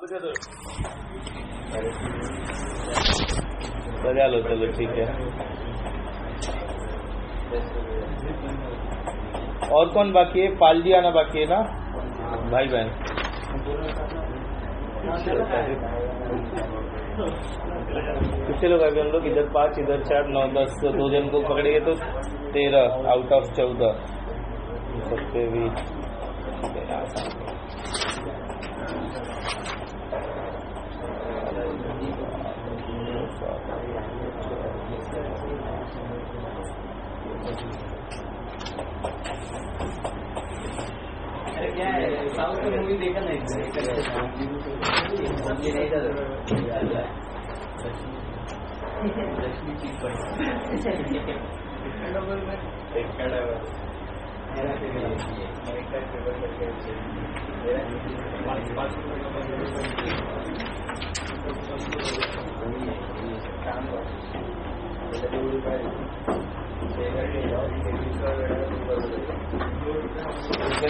बजा लो, चलो ठीक है। और कौन बाकी है? पालजी आना बाकी है ना भाई बहन? कितने लोग अभी हम लोग? इधर 5, इधर 4, 9, 10, 2 जन को पकड़ेंगे तो 13 आउट ऑफ 14 सबके भी। क्या है, साउथ की मूवी देखा नहीं?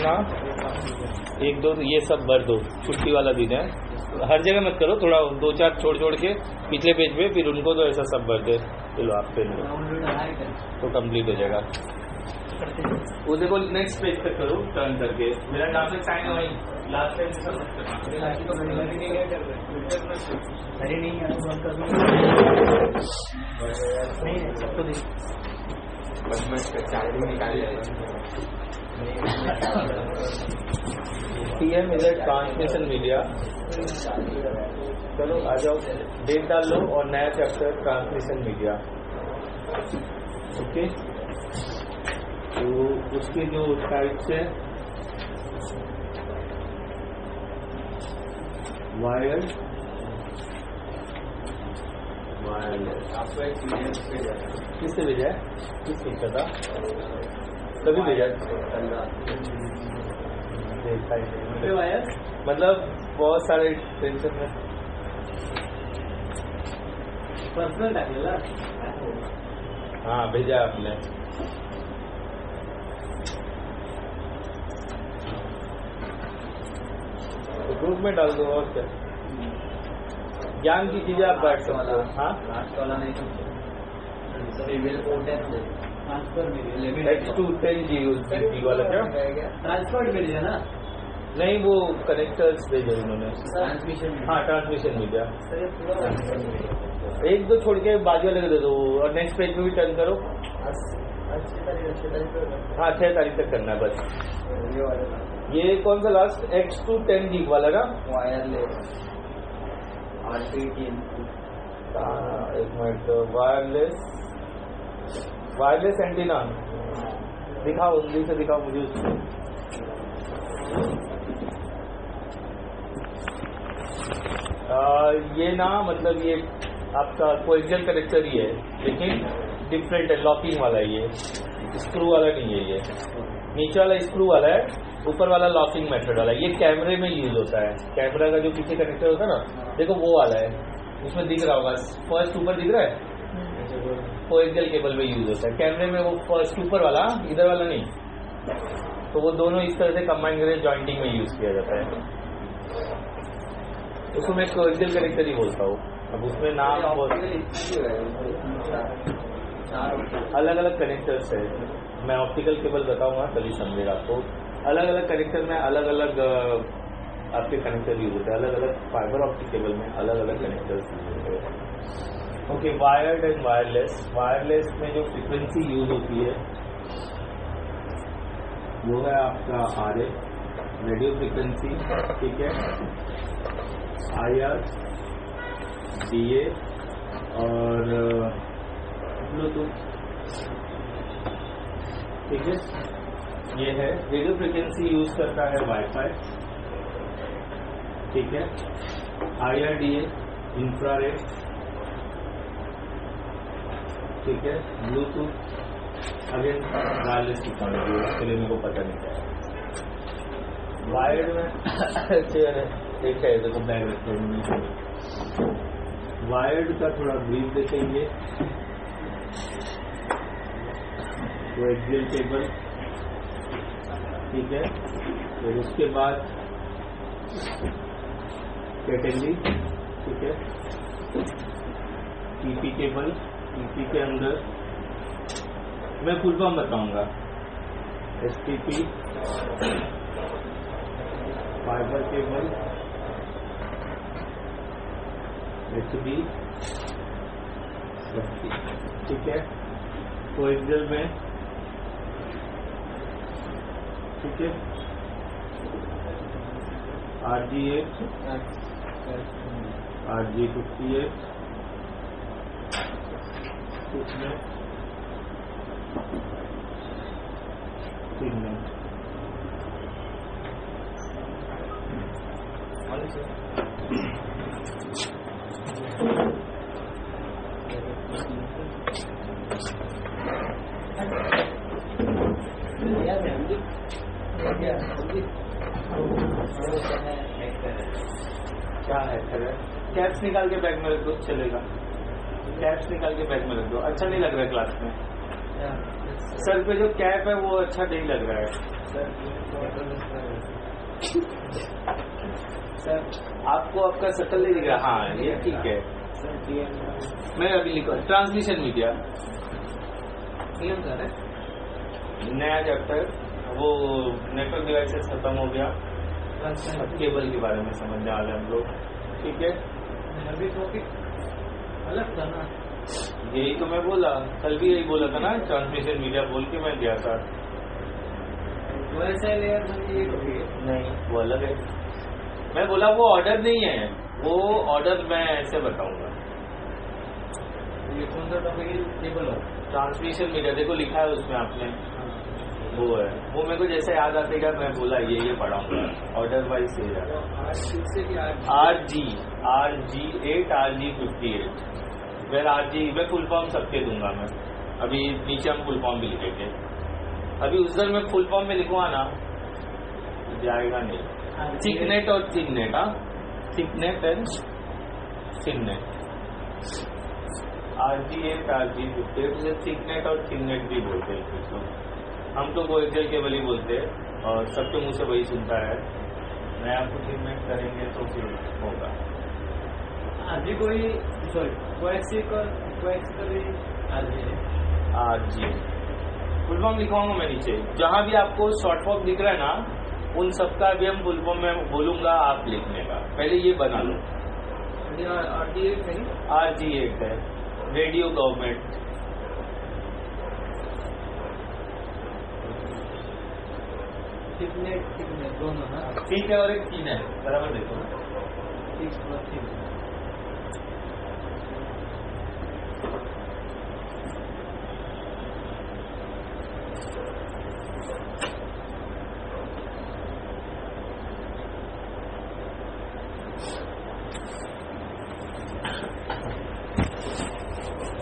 ना 1, 2 ये सब भर दो, छुट्टी वाला दिन है। हर जगह मत करो, थोड़ा 2-4 छोड़ के पिछले पेज पे, फिर उनको तो ऐसा सब भर दे। चलो आप पे तो कंप्लीट हो जाएगा। वो देखो नेक्स्ट पेज तक करो टर्न करके। मेरा नाम से साइन है वहीं लास्ट टाइम से अरे नहीं TM इज ट्रांसमिशन मीडिया। चलो आ जाओ, डेट डाल लो और नया चैप्टर ट्रांसमिशन मीडिया। ओके, तो उसके जो टाइप्स है, वायर्ड, वायरलेस। आपको एक किससे भेजा है? किस चीज का था? कभी भेजा? देखा ही नहीं। वायर मतलब बहुत सारे टेंशन में पर्सनल टाकलेला। हाँ भेजा आपने। तो ग्रुप में डाल दो और क्या। ज्ञान की चीजें आप बांट सकते हो। हाँ लास्ट वाला नहीं X210G वाला क्या ट्रांसपोर्ट भेजा ना? नहीं, वो कनेक्टर्स भेजे उन्होंने। ट्रांसमिशन। हाँ ट्रांसमिशन मीडिया। 1-2 छोड़ के बाजू वाले को दे दो और नेक्स्ट पेज पे भी टर्न करो। हाँ 6 तारीख तक करना है बस। ये कौन सा लास्ट? X210G वाला ना? वायरलेस एक मिनट। वायरलेस एंटीना दिखाओ, उंगली से दिखाओ मुझे उसको। ये ना मतलब ये आपका कोएक्सियल कनेक्टर ही है, लेकिन डिफरेंट है, लॉकिंग वाला है। ये स्क्रू वाला नहीं है। ये नीचे वाला स्क्रू वाला है, ऊपर वाला लॉकिंग मेथड वाला है। ये कैमरे में यूज होता है। कैमरा का जो पीछे कनेक्टर होता है ना, देखो वो वाला है, उसमें दिख रहा होगा। फर्स्ट ऊपर दिख रहा है, कोएक्सियल केबल में यूज होता है। कैमरे में वो फर्स्ट ऊपर वाला, इधर वाला नहीं। तो वो दोनों इस तरह से कंबाइन करके जॉइंटिंग में यूज किया जाता है। उसको मैं कोएक्सियल कनेक्टर ही बोलता हूँ। अब उसमें नाम अलग अलग कनेक्टर्स है। मैं ऑप्टिकल केबल बताऊंगा तभी समझेगा आपको। अलग अलग कनेक्टर में अलग अलग आपके कनेक्टर यूज होते हैं। अलग अलग फाइबर ऑप्टिक केबल में अलग अलग कनेक्टर्स यूज होते हैं। Okay, wired and wireless. Wireless में जो फ्रीक्वेंसी यूज होती है वो है आपका RF, रेडियो फ्रीक्वेंसी, ठीक है, IR, DA और ब्लूटूथ, ठीक है। ये है रेडियो फ्रीक्वेंसी यूज करता है वाईफाई, ठीक है। IR, DA इंफ्रारेड, ठीक है। ब्लूटूथ अगेन वायरलेस टेक्नोलॉजी, उसके लिए मेरे को पता नहीं क्या है। वायर्ड में एक है, देखो बैग रखते हैं। वायर्ड का थोड़ा ब्रीफ देखेंगे। कोएक्सियल केबल, ठीक है। फिर उसके बाद कैटेगरी, ठीक है। ईपी केबल, ईपी के अंदर मैं फुल फॉर्म बताऊंगा। एसटीपी, फाइबर केबल, एचडी, ठीक है। कोएक्सियल में, ठीक है, RG8, RG58, इसमें सिग्नल, क्या है सर? कैप्स निकाल के बैग में रख दो, चलेगा। कैप्स निकाल के बैग में रख दो, अच्छा नहीं लग रहा है क्लास में। सर पे जो कैप है वो अच्छा नहीं लग रहा है सर। आपको आपका शक्ल नहीं दिख रहा? हाँ ये ठीक है। मैं अभी लिखा ट्रांसमिशन मीडिया नया चैप्टर, वो नेटवर्क डिवाइसेस खत्म हो गया, अब केबल के बारे में समझने वाले हम लोग, ठीक है। अभी टॉपिक अलग था ना, यही तो मैं बोला, कल भी यही बोला था ना, ट्रांसमिशन मीडिया बोल के मैं दिया था। वैसे लेयर नहीं वो अलग है। मैं बोला वो ऑर्डर नहीं है, वो ऑर्डर मैं ऐसे बताऊंगा। ये कौन सा टॉपिक है? केबल हो, ट्रांसमिशन मीडिया देखो लिखा है उसमें आपने, वो है। वो मेरे को जैसे याद आतेगा मैं बोला ये पढ़ाऊंगा, ऑर्डर वाइज से RG8, RG58, फिर RG, मैं फुल फॉर्म सबके दूंगा मैं। अभी नीचे हम फुल फॉर्म भी लिखेंगे। अभी उधर मैं फुल फॉर्म में लिखूंगा ना, जाएगा नहीं। थिकनेट और थिननेट, हाँ, thicknet and थिननेट, RG8, RG58, thicknet और थिननेट भी बोलते हैं इसको। हम तो कोएक्सियल केबल ही बोलते हैं और सबके मुंह से वही सुनता है। मैं आपको थिकनेट करेंगे तो फिर होगा। अभी कोई sorry coaxial RG full form लिखवाऊंगा मैं नीचे, जहां भी आपको शॉर्ट फॉर्म दिख रहा है ना, उन सबका भी हम फुल फॉर्म में बोलूंगा, आप लिखने का। पहले ये बना लो। RG8 है, रेडियो गवर्नमेंट, दोनों ना, ठीक है। और एक 3 है, बराबर देखो ना, 6+3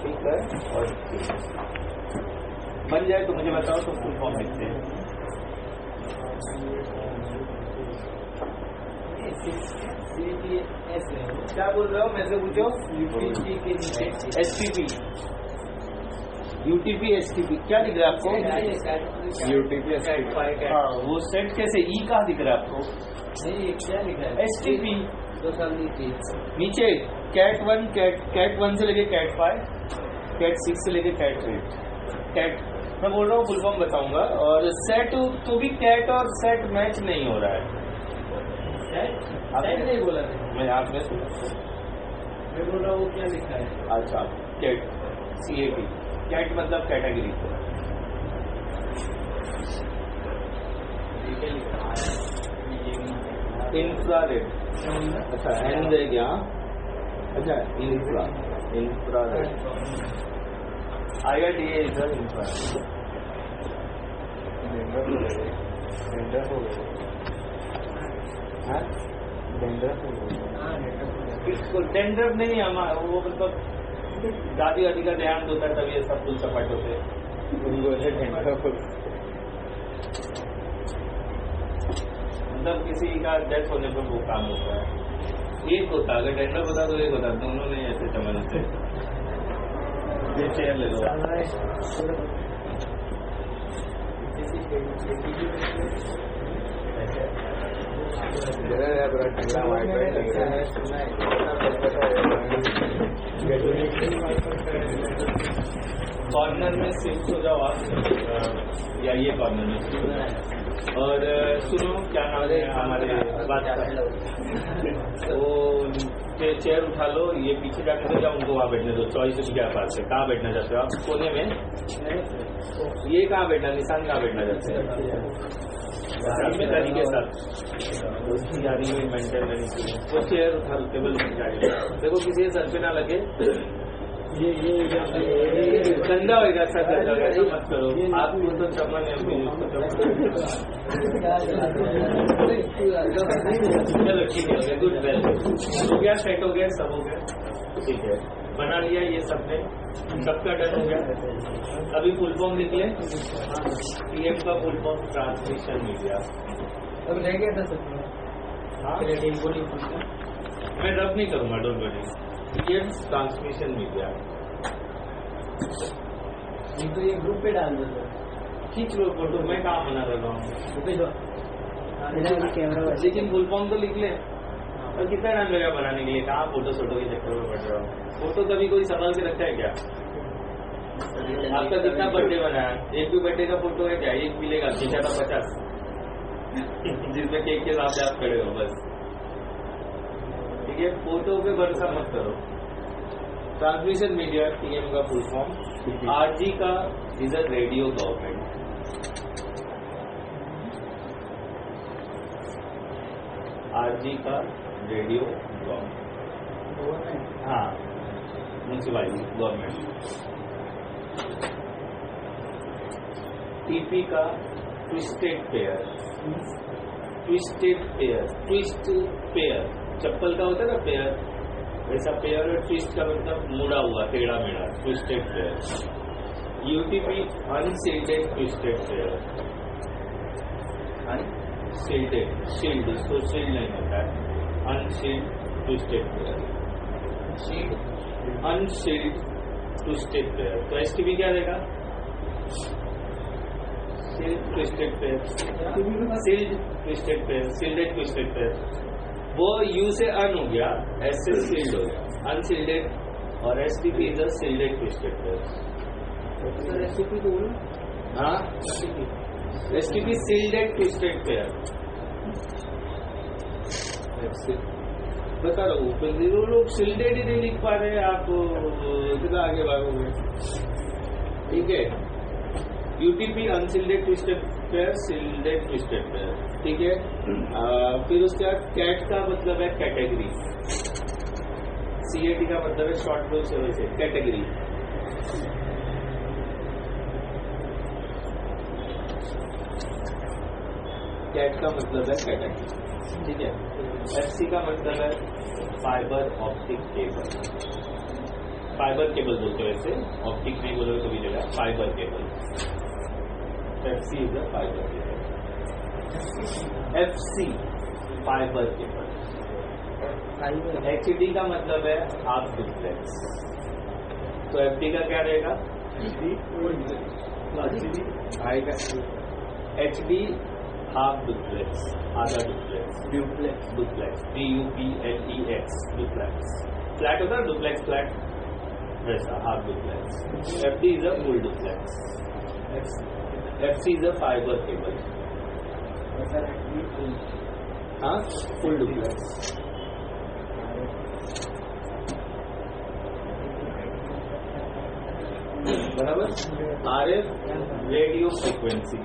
ठीक है। और बन जाए तो मुझे बताओ, तो फुल फॉर्म लिखते हैं। क्या बोल रहे हो? मैं से पूछो। STP, UTP, STP क्या दिख रहा है आपको? UTP हाँ, वो सेट कैसे? ई कहाँ दिख रहा है आपको? नहीं, क्या लिखा है? STP 2 साल नीचे कैट 1 से लेके कैट 5, कैट 6 से लेके कैट 8। कैट मैं बोल रहा हूँ, फुल फॉर्म बताऊंगा। और सेट तो भी कैट और सेट मैच नहीं हो रहा है। आपने नहीं बोला, मैं आपने मैं बोल रहा हूँ क्या लिखा है? अच्छा, कैट CAT, कैट मतलब कैटेगरी। इंफ्रारेड, अच्छा एन है क्या? अच्छा इंफ्रारेड, IRDA इधर इंफ्रारेड। टेंडर नहीं हमारा, वो मतलब दादी वादी का ध्यान होता है, तभी ये सब फुल सपाट होते हैं। मतलब किसी का डेथ होने पर वो काम होता है। एक होता, अगर टेंडर होता तो एक होता, दोनों नहीं ऐसे समझते। ये चेयर ले लो। कॉर्नर में शिफ्ट हो जाओ आप, या ये कॉर्नर में शिफ्ट हो जाओ। और सुनो, क्या नाम है हमारे बात वो चेयर उठा लो, ये पीछे जाने दो या उनको वहाँ बैठने दो, चॉइस क्या पास है, कहाँ बैठना चाहते हो आप? कोने में? ये कहाँ बैठना, निशान कहाँ बैठना चाहते हैं? जिम्मेदारी के साथ मेंटेन करनी चाहिए। वो चेयर उठा लो, टेबल देखो किसी सर पे ना लगे, ये गंदा होगा, ऐसा गंदा होगा, ऐसा मत करो। आपको तो चमन है, चलो ठीक है, गुड वेल हो गया, सेट हो गया, सब हो गया, ठीक है, बना लिया ये सबने, सबका डन हो गया। अभी फुल फॉर्म लिख लें, पीएम का फुल फॉर्म ट्रांसमिशन मीडिया। अब रह गया था सब। हाँ, मैं रब नहीं करूँगा, don't worry. PM transmission media, तो ये ग्रुप पे डाल दो, खींच लो फोटो, मैं कहाँ बना रहा हूँ, कैमरा। लेकिन फुल फॉर्म तो लिख लें। और कितना टाइम लगेगा बनाने के लिए, कहाँ फोटो सोटो के चक्कर में पड़ रहा हूँ। फोटो कभी कोई संभाल के रखता है क्या? आपका कितना बर्थडे बना है? एक भी बर्थडे का फोटो है क्या? एक मिलेगा, 50 जिसमें केक के साथ आप खड़े हो, बस ठीक है। फोटो पे भरोसा मत करो। ट्रांसमिशन मीडिया, पीएम का फुल फॉर्म, आरजी का is a radio government. RG का रेडियो गवर्नमेंट, हाँ, म्यूनिसिपैलिटी गवर्नमेंट। टीपी का twisted pair, twisted pair, twist pair, चप्पल का होता है ना पेयर, वैसा पेयर। और ट्विस्ट का मतलब मुड़ा हुआ, टेढ़ा मेढ़ा, twisted pair. UTP unshielded twisted pair, unshielded, shield, इसको शील्ड नहीं होता है, unshield twisted pair, unshield twisted pair. तो एसटीपी क्या देगा? Twisted pair, shield twisted pair, shielded twisted pair. वो यू से अन हो गया, एस से सील्ड हो गया, अनसील्डेड, और STP is a shielded twisted pair. STP को बोलो। हाँ, एसटीपी सील्डेड ट्विस्टेड पेयर। बता रहा हूँ, लोग सील्डेड ही नहीं लिख पा रहे, आप इतना आगे भागोगे, ठीक है। UTP unshielded twisted pair, shielded twisted pair, ठीक है। फिर उसके बाद कैट का मतलब है कैटेगरी, सीएटी का मतलब है शॉर्ट वेव से वैसे कैटेगरी। कैट का मतलब है कैटेगरी, ठीक है। एफसी का मतलब है fibre optic cable, fibre cable बोलते हैं वैसे, ऑप्टिक नहीं बोलोगे तो भी चलेगा, fibre cable. FC is a fibre cable, FC fibre cable. HD का मतलब है हाफ डुप्लेक्स, तो एफडी का क्या रहेगा? एचडी हाफ डुप्लेक्स, आधा duplex, duplex, duplex, DUPLEX, duplex. Flat होता है डुप्लेक्स फ्लैट, वैसा half duplex. FD is a full duplex, FC is a fibre cable, हाँ, फुल डुप्लेक्स। बराबर। RF radio frequency,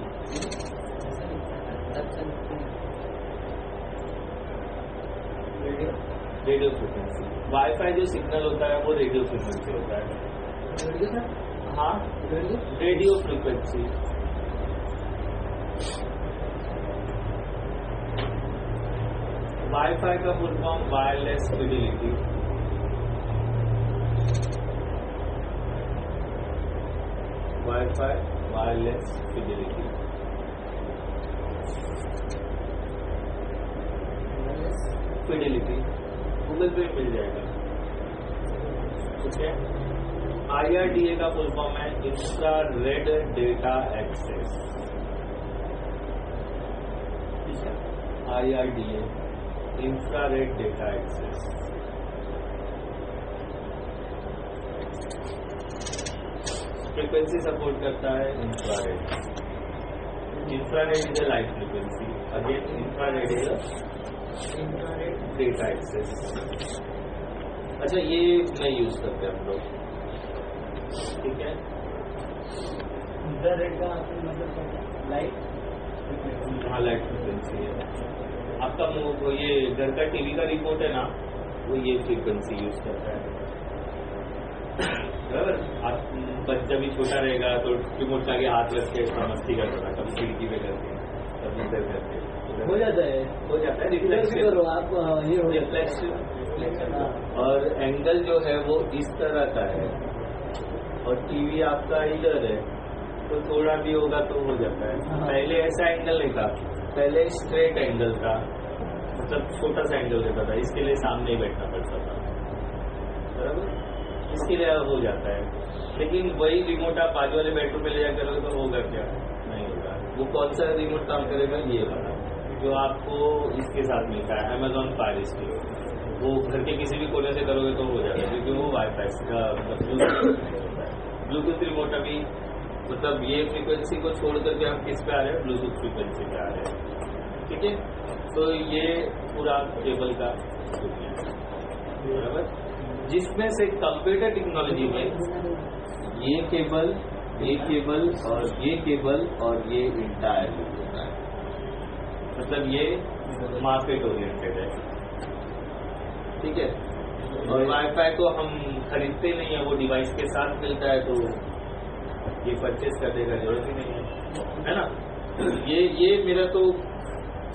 radio frequency. Wifi जो signal होता है वो रेडियो फ्रीक्वेंसी होता है, हाँ, रेडियो फ्रीक्वेंसी। वाईफाई का full form wireless fidelity, wifi wireless fidelity. Fidelity Google पे मिल जाएगा, ठीक है। IRDA का फुल फॉर्म है इंफ्रारेड डेटा एक्सेस, ठीक है। IRDA, infrared data access. Frequency support करता है infrared. Infrared is a light frequency, again infrared is infrared data access. अच्छा, ये नहीं यूज करते हम लोग, ठीक है। इंफ्रारेड का मतलब लाइट, हाँ लाइट फ्रीक्वेंसी है। आपका वो ये घर का टीवी का रिमोट है ना, वो ये फ्रीक्वेंसी यूज करता है, बराबर। आप बच्चा भी छोटा रहेगा तो रिमोट के आगे हाथ रख के इतना मस्ती करता था, कभी खिड़की पे करके, कभी इधर करके, हो जाता है रिफ्लेक्शन। आप ये हो रिफ्लेक्शन और एंगल जो है वो इस तरह का है, और टीवी आपका इधर है, तो थोड़ा भी होगा तो हो जाता है। पहले ऐसा एंगल नहीं था, पहले स्ट्रेट एंगल था, मतलब छोटा सा एंगल रहता था, इसके लिए सामने ही बैठना पड़ता था, बराबर। इसके लिए हो जाता है, लेकिन वही रिमोट आप बाजू वाले बेडरूम में ले जाकर करोगे तो होगा क्या? नहीं होगा। वो कौन सा रिमोट काम करेगा? ये वाला जो आपको इसके साथ मिलता है Amazon Fire Stick, वो घर के किसी भी कोने से करोगे तो हो जाएगा, क्योंकि वो वाईफाई का ब्लूटूथ रिमोट। अभी मतलब ये फ्रीक्वेंसी को छोड़ करके हम किस पे आ रहे हैं? ब्लूटूथ फ्रीक्वेंसी पे आ रहे हैं, ठीक है। तो ये पूरा केबल का बराबर, जिसमें से कंप्यूटर टेक्नोलॉजी में ये केबल और ये केबल और ये इंटायर यूज होता है, मतलब ये मार्केट ओरिएंटेड है, ठीक है। और वाईफाई को हम खरीदते नहीं है, वो डिवाइस के साथ मिलता है, तो ये परचेज करने का जरूरत ही नहीं है ना। ये मेरा तो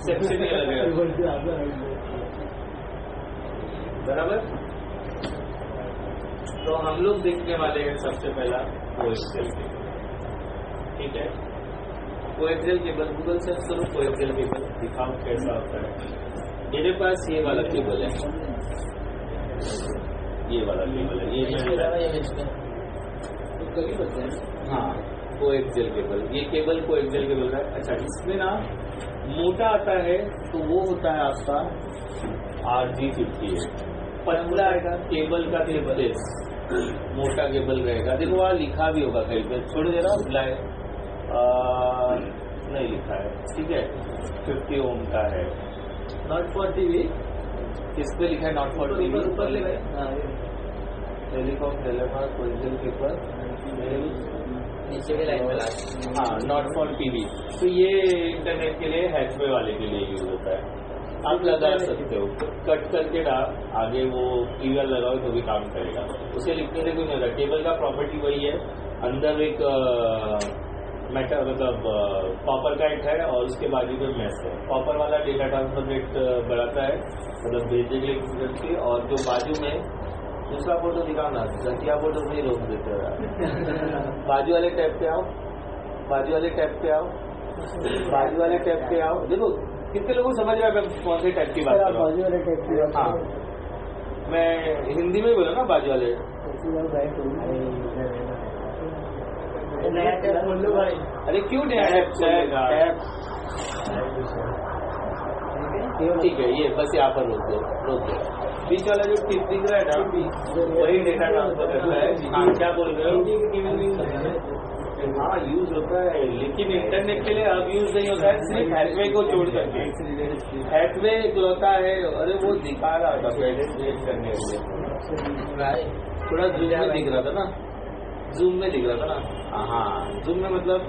सबसे नहीं अलग है, बराबर। तो हम लोग देखने वाले हैं सबसे पहला कोएक्सियल केबल, ठीक है। कोएक्सियल केबल गूगल सर्च करो, कोएक्सियल केबल दिखाओ कैसा होता है। मेरे पास ये वाला केबल है, ये वाला केबल है, ये हाँ कोएक्सियल केबल। ये केबल कोएक्सियल केबल का। अच्छा, इसमें ना मोटा आता है तो वो होता है आपका RG58, पतला आएगा केबल का 33, मोटा केबल रहेगा। देखो वहाँ लिखा भी होगा कहीं पे, छोड़ दे रहा ब्लाइ नहीं लिखा है, ठीक है। 50 ओम का है, नॉट फॉर टीवी। किस पे लिखा है? Not for TV. ऊपर ले भाई, टेलीकॉम टेलीफोन कोएक्सियल केबल नीचे के लाइन में ला। हाँ, नॉट फॉर टीवी। तो ये इंटरनेट के लिए, हैचवे वाले के लिए यूज होता है। आप लगा सकते हो, कट करके आगे वो टीवी लगाओ तो भी काम करेगा, उसे लिखने से कोई नहीं होगा। केबल का प्रॉपर्टी वही है, अंदर एक मेटल मतलब कॉपर का एक है और उसके बाजू में मैस है। कॉपर वाला डेटा ट्रांसफर रेट बढ़ाता है, मतलब भेजने के लिए फ्रीक्वेंसी, और जो बाजू में दूसरा फोटो दिखाना, घटिया फोटो नहीं रोक देते हो। बाजू वाले टैब पे आओ, बाजू वाले टैब पे आओ, बाजू वाले टैब पे आओ। देखो कितने लोगों को समझ रहा है कौन से टैब की बात कर रहा हूँ। हाँ, मैं हिंदी में बोला ना, बाजू वाले। नया टैब खोल लो भाई। अरे क्यों नया टैब? ठीक है, ये बस यहाँ पर रोक दो। बीच वाला जो टिप दिख रहा है ना, वही डेटा ट्रांसफर करता है। हाँ, क्या बोल रहे हो? हाँ, यूज होता है, लेकिन इंटरनेट के लिए अब यूज नहीं होता है, सिर्फ हैथवे को छोड़ करके। हैथवे इकलौता है। अरे वो दिखा रहा था पहले करने के लिए, थोड़ा जूम में दिख रहा था ना, जूम में दिख रहा था ना। हाँ, जूम में मतलब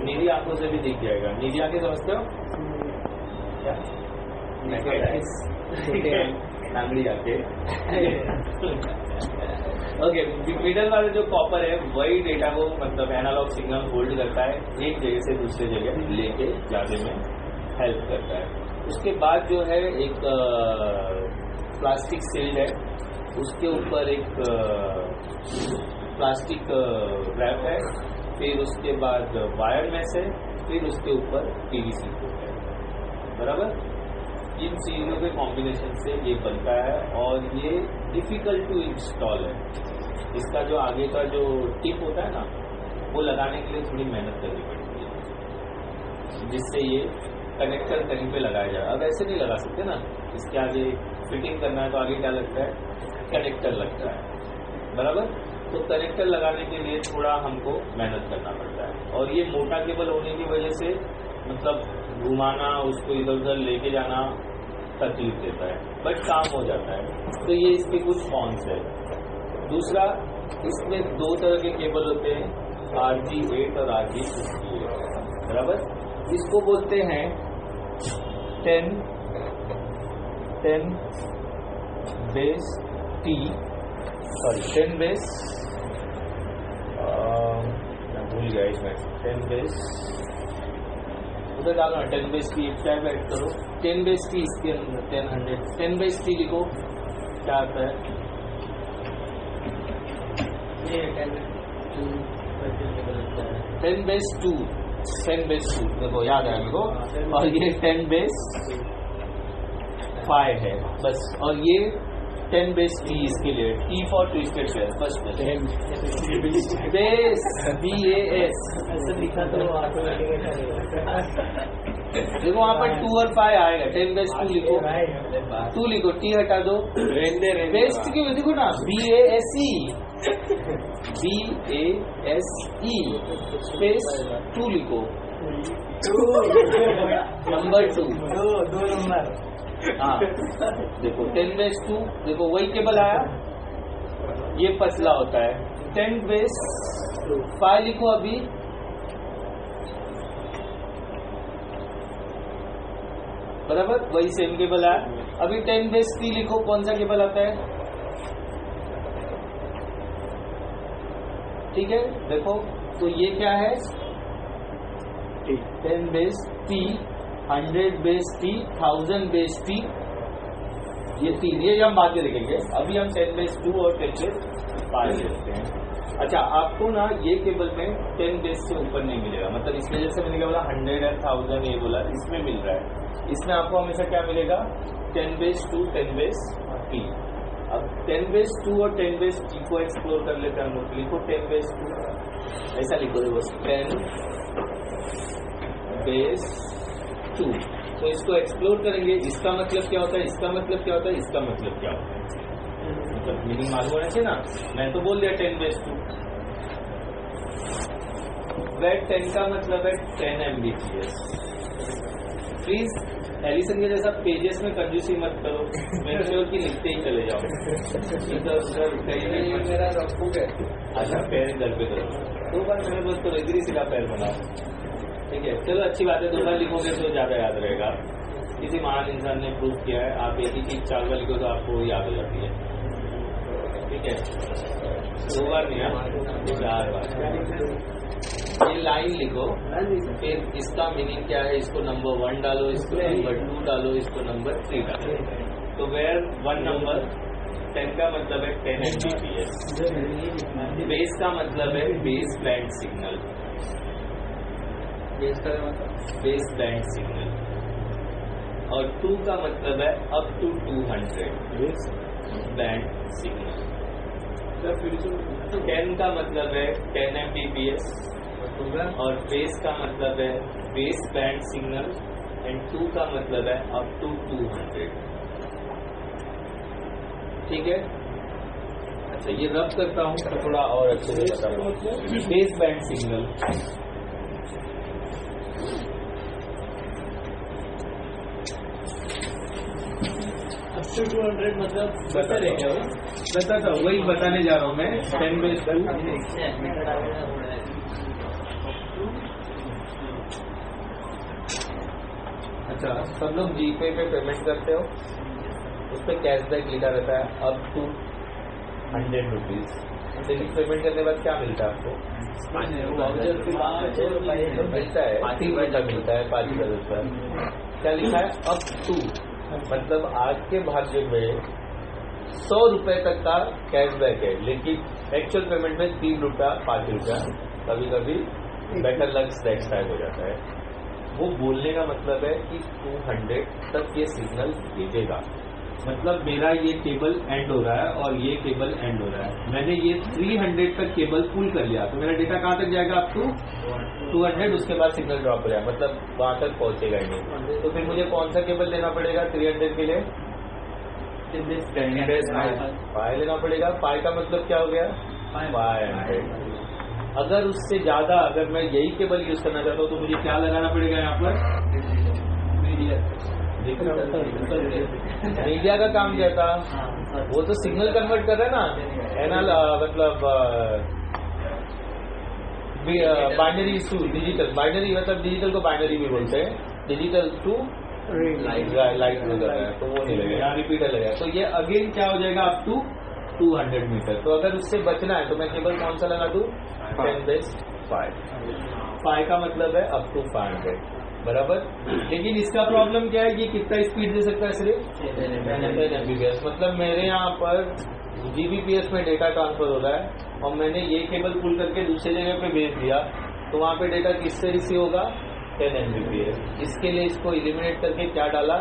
मेरी आंखों से भी दिख जाएगा। मेरी आंखें समझते हो क्या? आंगड़ी आके ओके। मिडल वाला जो कॉपर है वही डेटा को मतलब एनालॉग सिग्नल होल्ड करता है, एक जगह से दूसरे जगह लेके जाने में हेल्प करता है। उसके बाद जो है एक प्लास्टिक शील्ड है, उसके ऊपर एक प्लास्टिक रैप है, फिर उसके बाद वायर मेश है, फिर उसके ऊपर PVC कोट है, बराबर। इन चीजों के कॉम्बिनेशन से ये बनता है और ये डिफिकल्ट टू इंस्टॉल है। इसका जो आगे का जो टिप होता है ना, वो लगाने के लिए थोड़ी मेहनत करनी पड़ती है, जिससे ये कनेक्टर कहीं पे लगाया जाए। अब ऐसे नहीं लगा सकते ना, इसके आगे फिटिंग करना है तो आगे क्या लगता है, कनेक्टर लगता है, बराबर। तो कनेक्टर लगाने के लिए थोड़ा हमको मेहनत करना पड़ता है, और ये मोटा केबल होने की वजह से मतलब घुमाना, उसको इधर उधर लेके जाना तकलीफ देता है, बट काम हो जाता है। तो ये इसके कुछ कॉन्स है। दूसरा, इसमें दो तरह के केबल होते हैं, RG8 और RG68, बराबर। इसको बोलते हैं 10 बेस T, सॉरी 10 बेस, भूल गया इसमें, 10 बेस उधर डालो, 10 बेस T टाइप ऐड करो, 10 बेस T इसके अंदर 10 बेस T लिखो, क्या आता है, ये 10 बेस 2, 10 बेस 2 देखो याद है मेरे को, और ये 10 बेस 5 है बस, और ये 10 बेस T इसके लिए, T for twisted pair, first base BAS ऐसे लिखा तो देखो वहाँ पर 2 और 5 आएगा, 10 बेस 2 लिखो, 2 लिखो, T हटा दो, बेस क्यों देखो ना, BASE स्पेस 2 लिखो, नंबर 2, दो नंबर, हाँ देखो 10 बेस 2, देखो वही केबल आया, ये पतला होता है, 10 बेस 5 लिखो अभी, बराबर वही सेम केबल आया। अभी 10 बेस 3 लिखो, कौन सा केबल आता है, ठीक है, देखो तो ये क्या है, 10 base T, 100 base T, 1000 base T, ये 3, ये हम बाद में देखेंगे। अभी हम 10 बेस 2 और 10 बेस 5 देखते हैं। अच्छा, आपको ना ये केबल में 10 बेस से ऊपर नहीं मिलेगा, मतलब इसमें जैसे मैंने क्या बोला 100 और 1000 ये बोला, इसमें मिल रहा है, इसमें आपको हमेशा क्या मिलेगा, 10 बेस 2, 10 बेस T। अब 10 बेस 2 और 10 बेस T को एक्सप्लोर कर लेते हैं हम लोग, लिखो 10 बेस 2, ऐसा लिखो, देखो 10 बेस 2, तो इसको एक्सप्लोर करेंगे, इसका मतलब क्या होता है, इसका मतलब क्या होता है, इसका मतलब क्या होता है, मतलब मीनिंग मालूम होना चाहिए ना। मैं तो बोल दिया 10 बेस 2, वेट 10 का मतलब है 10 Mbps। प्लीज एलिसन के जैसा पेजेस में कंजूसी मत करो, मेक श्योर कि लिखते ही चले जाओ, इधर उधर कहीं नहीं। मेरा रखूंगा, अच्छा पैर घर पे करो, 2 बार मेरे दोस्त तो इधर ही का पैर बनाओ, ठीक है, चलो अच्छी बात है, 2 बार लिखोगे तो ज्यादा याद रहेगा। किसी महान इंसान ने प्रूव किया है, आप एक ही चीज 4 बार लिखो तो आपको याद हो जाती है, ठीक है, 2 बार नहीं, 4 बार। ये लाइन लिखो, फिर इसका मीनिंग क्या है, इसको नंबर 1 डालो, इसको नंबर 2 डालो, इसको नंबर 3 डालो। तो वेयर 1 नंबर 10 का मतलब है 10 Mbps, बेस का मतलब है base band signal, base band signal, और 2 का मतलब है अप टू 200 बैंड सिग्नल। 10 का मतलब है 10 Mbps, और बेस का मतलब है बेस बैंड सिग्नल, एंड 2 का मतलब है अप टू 200, ठीक है। अच्छा, ये रब करता हूँ तो थोड़ा और अच्छे से बता पाऊँ। Base band signal, up to 200 मतलब बता रहे क्या, बताता हूँ, वही बताने जा रहा हूँ मैं। 10 बेस 2, अच्छा सब लोग जीपे पे पेमेंट करते हो, उस पर कैशबैक लिखा रहता है अप टू 100 रुपीज। लेकिन पेमेंट करने के बाद क्या मिलता है आपको, मिलता है 3 घंटा मिलता है 5,000 रुपये। क्या लिखा है, अप टू, मतलब आज के भाग्य में 100 रुपए तक का कैशबैक है, लेकिन एक्चुअल पेमेंट में 3 रुपया 5 रुपया, कभी कभी बेटर लक नेक्स्ट टाइम हो जाता है। वो बोलने का मतलब है कि 200 तक ये सिग्नल भेजेगा, मतलब मेरा ये केबल एंड हो रहा है और ये केबल एंड हो रहा है, मैंने ये 300 तक केबल पुल कर लिया तो मेरा डेटा कहाँ तक जाएगा? अप टू 200, उसके बाद सिग्नल ड्रॉप हो जाएगा, मतलब वहां तक पहुंचेगा ही नहीं। तो फिर मुझे कौन सा केबल लेना पड़ेगा 300 के लिए? 10 पाई लेना पड़ेगा। पाई का मतलब क्या हो गया? 500। अगर उससे ज्यादा अगर मैं यही केबल यूज करना चाहता हूँ तो मुझे क्या लगाना पड़ेगा यहाँ पर? मीडिया का काम क्या था? वो तो सिग्नल कन्वर्ट कर रहा है ना, एनल मतलब बाइनरी टू डिजिटल। बाइनरी मतलब डिजिटल को बाइनरी भी बोलते हैं, डिजिटल टू लाइट में कर रहा है, तो वो नहीं लगेगा, यहाँ रिपीटर लगेगा। तो ये अगेन क्या हो जाएगा? Up to 200 metre. तो अगर उससे बचना है तो मैं केबल कौन सा लगा दूं? 10/5। 5 का मतलब है अप टू 500, बराबर। लेकिन इसका प्रॉब्लम क्या है? ये कितना स्पीड दे सकता है? सिर्फ 10 Mbps। मतलब मेरे यहाँ पर Gbps में डेटा ट्रांसफर हो रहा है और मैंने ये केबल पुल करके दूसरी जगह पे भेज दिया तो वहां पे डेटा किससे रिसीव होगा? 10 Mbps। इसके लिए इसको इलिमिनेट करके क्या डाला?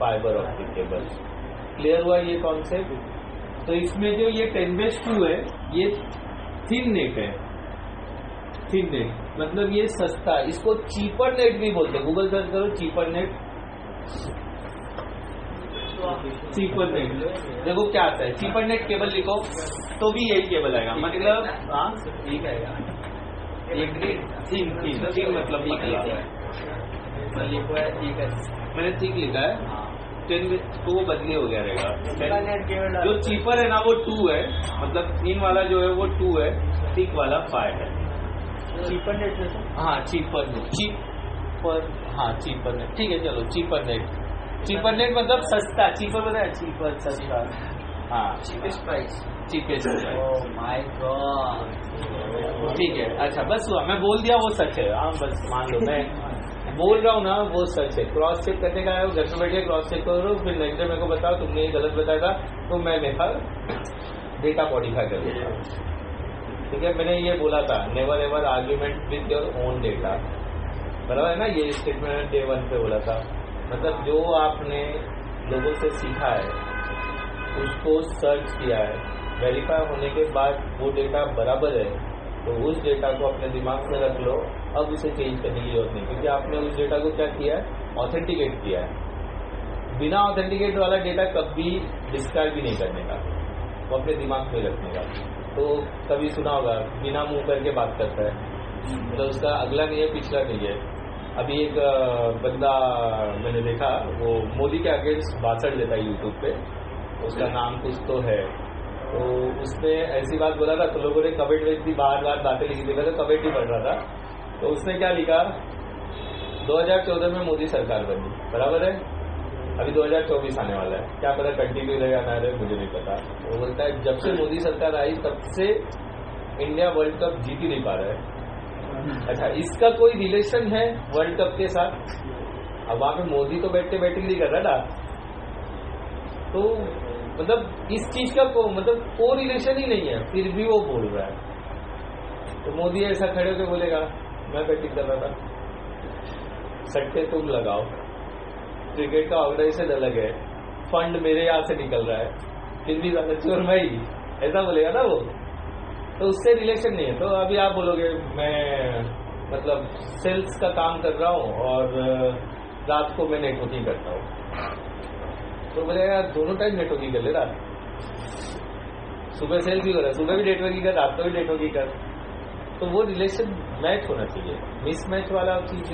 Fibre optic cable. क्लियर हुआ ये कॉन्सेप्ट? तो इसमें जो ये 10/2 है ये थिन नेट है। थिन नेट मतलब ये सस्ता, इसको चीपर नेट भी बोलते हैं। गूगल सर्च करो चीपर नेट। चीपर नेट देखो क्या आता है। चीपर नेट केबल लिखो तो भी यही केबल आएगा, मतलब हाँ ठीक आएगा। थिन मतलब पतला मैंने ठीक लिखा है। 10 तो वो बदली हो गया रहेगा। जो चीपर है ना वो 2 है, मतलब थिन वाला जो है वो 2 है, थिक वाला 5 है। Cheaper net? हाँ चीपर नेट, चीपर नेट ठीक है। चलो चीपर नेट। चीपर नेट मतलब सस्ता। चीपर पता है? चीपर सस्ता, हाँ cheapest price. Cheapest price. Oh my God. ठीक है, अच्छा बस हुआ, मैं बोल दिया वो सच है। हाँ बस मान लो मैं बोल रहा हूँ ना वो सच है। क्रॉस चेक करने का है, घर में बैठे क्रॉस चेक करो, फिर नेक्स्ट डे मेरे को बताओ तुमने ये गलत बताया था तो मैं मेरा डेटा मॉडिफाई कर देता हूँ। ठीक है, मैंने ये बोला था never ever argument with your own data, बराबर है ना? ये स्टेटमेंट डे 1 पे बोला था। मतलब जो आपने लोगों से सीखा है उसको सर्च किया है, वेरीफाई होने के बाद वो डेटा बराबर है तो उस डेटा को अपने दिमाग में रख लो। अब उसे चेंज करने की जरूरत नहीं, क्योंकि आपने उस डेटा को क्या किया है? ऑथेंटिकेट किया है। बिना ऑथेंटिकेट वाला डेटा कभी डिस्क्राइब भी नहीं करने का, वो अपने दिमाग में रखने का। तो कभी सुना होगा बिना मुंह करके बात करता है, मतलब उसका अगला नहीं है पिछला नहीं है। अभी एक बंदा मैंने देखा वो मोदी के अगेंस्ट भाषण देता है यूट्यूब पे, उसका नाम कुछ तो है। तो उसने ऐसी बात बोला था तो लोगों ने कमेंट में इतनी बार बातें लिखी थी, मैं तो कमेंट ही पढ़ रहा था। तो उसने क्या लिखा? 2014 में मोदी सरकार बनी, बराबर है? अभी 2024 आने वाला है, क्या पता कंटिन्यू रहेगा ना रहे, मुझे नहीं पता। वो बोलता है जब से मोदी सरकार आई तब से इंडिया वर्ल्ड कप जीत ही नहीं पा रहा है। अच्छा, इसका कोई रिलेशन है वर्ल्ड कप के साथ? अब वहां पे मोदी तो बैठे बैटिंग नहीं कर रहा ना, तो मतलब इस चीज का मतलब कोई रिलेशन ही नहीं है, फिर भी वो बोल रहा है। तो मोदी ऐसा खड़े होकर बोलेगा मैं बैटिंग कर रहा था, सट्टे तुम लगाओ, क्रिकेट का ऑर्गेनाइजेशन अलग है, फंड मेरे यहाँ से निकल रहा है, फिर भी ज्यादा चोर मैं ही, ऐसा बोलेगा ना वो। तो उससे रिलेशन नहीं है। तो अभी आप बोलोगे मैं मतलब सेल्स का काम कर रहा हूँ और रात को मैं नेटवर्किंग करता हूँ, तो बोलेगा यार दोनों टाइम नेटवर्किंग कर ले, रात सुबह सेल्स भी कर रहा है, सुबह भी नेटवर्किंग कर, रात को भी नेटवर्किंग कर। तो वो रिलेशन मैच होना चाहिए, मिसमैच वाला चीज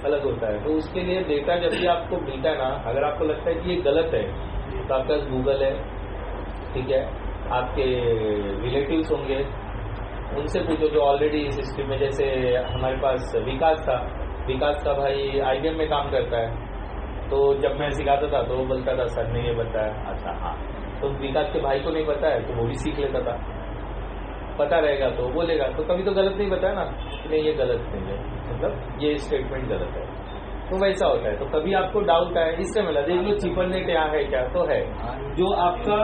अलग होता है। तो उसके लिए डेटा जब भी आपको मिलता है ना, अगर आपको लगता है कि ये गलत है तो आपका गूगल है, ठीक है, आपके रिलेटिव्स होंगे, उनसे पूछो जो ऑलरेडी इस सिस्टम में, जैसे हमारे पास विकास था, विकास का भाई IBM में काम करता है, तो जब मैं सिखाता था तो वो बोलता था सर ने ये बताया, अच्छा हाँ, तो विकास के भाई को नहीं बताया तो वो भी सीख लेता था, पता रहेगा तो बोलेगा। तो कभी तो गलत नहीं बताया ना, नहीं ये गलत नहीं है, मतलब ये स्टेटमेंट गलत है, तो वैसा होता है। तो कभी आपको डाउट आए, इससे मिला देख लो चीपर नेट यहाँ है क्या, तो है। जो आपका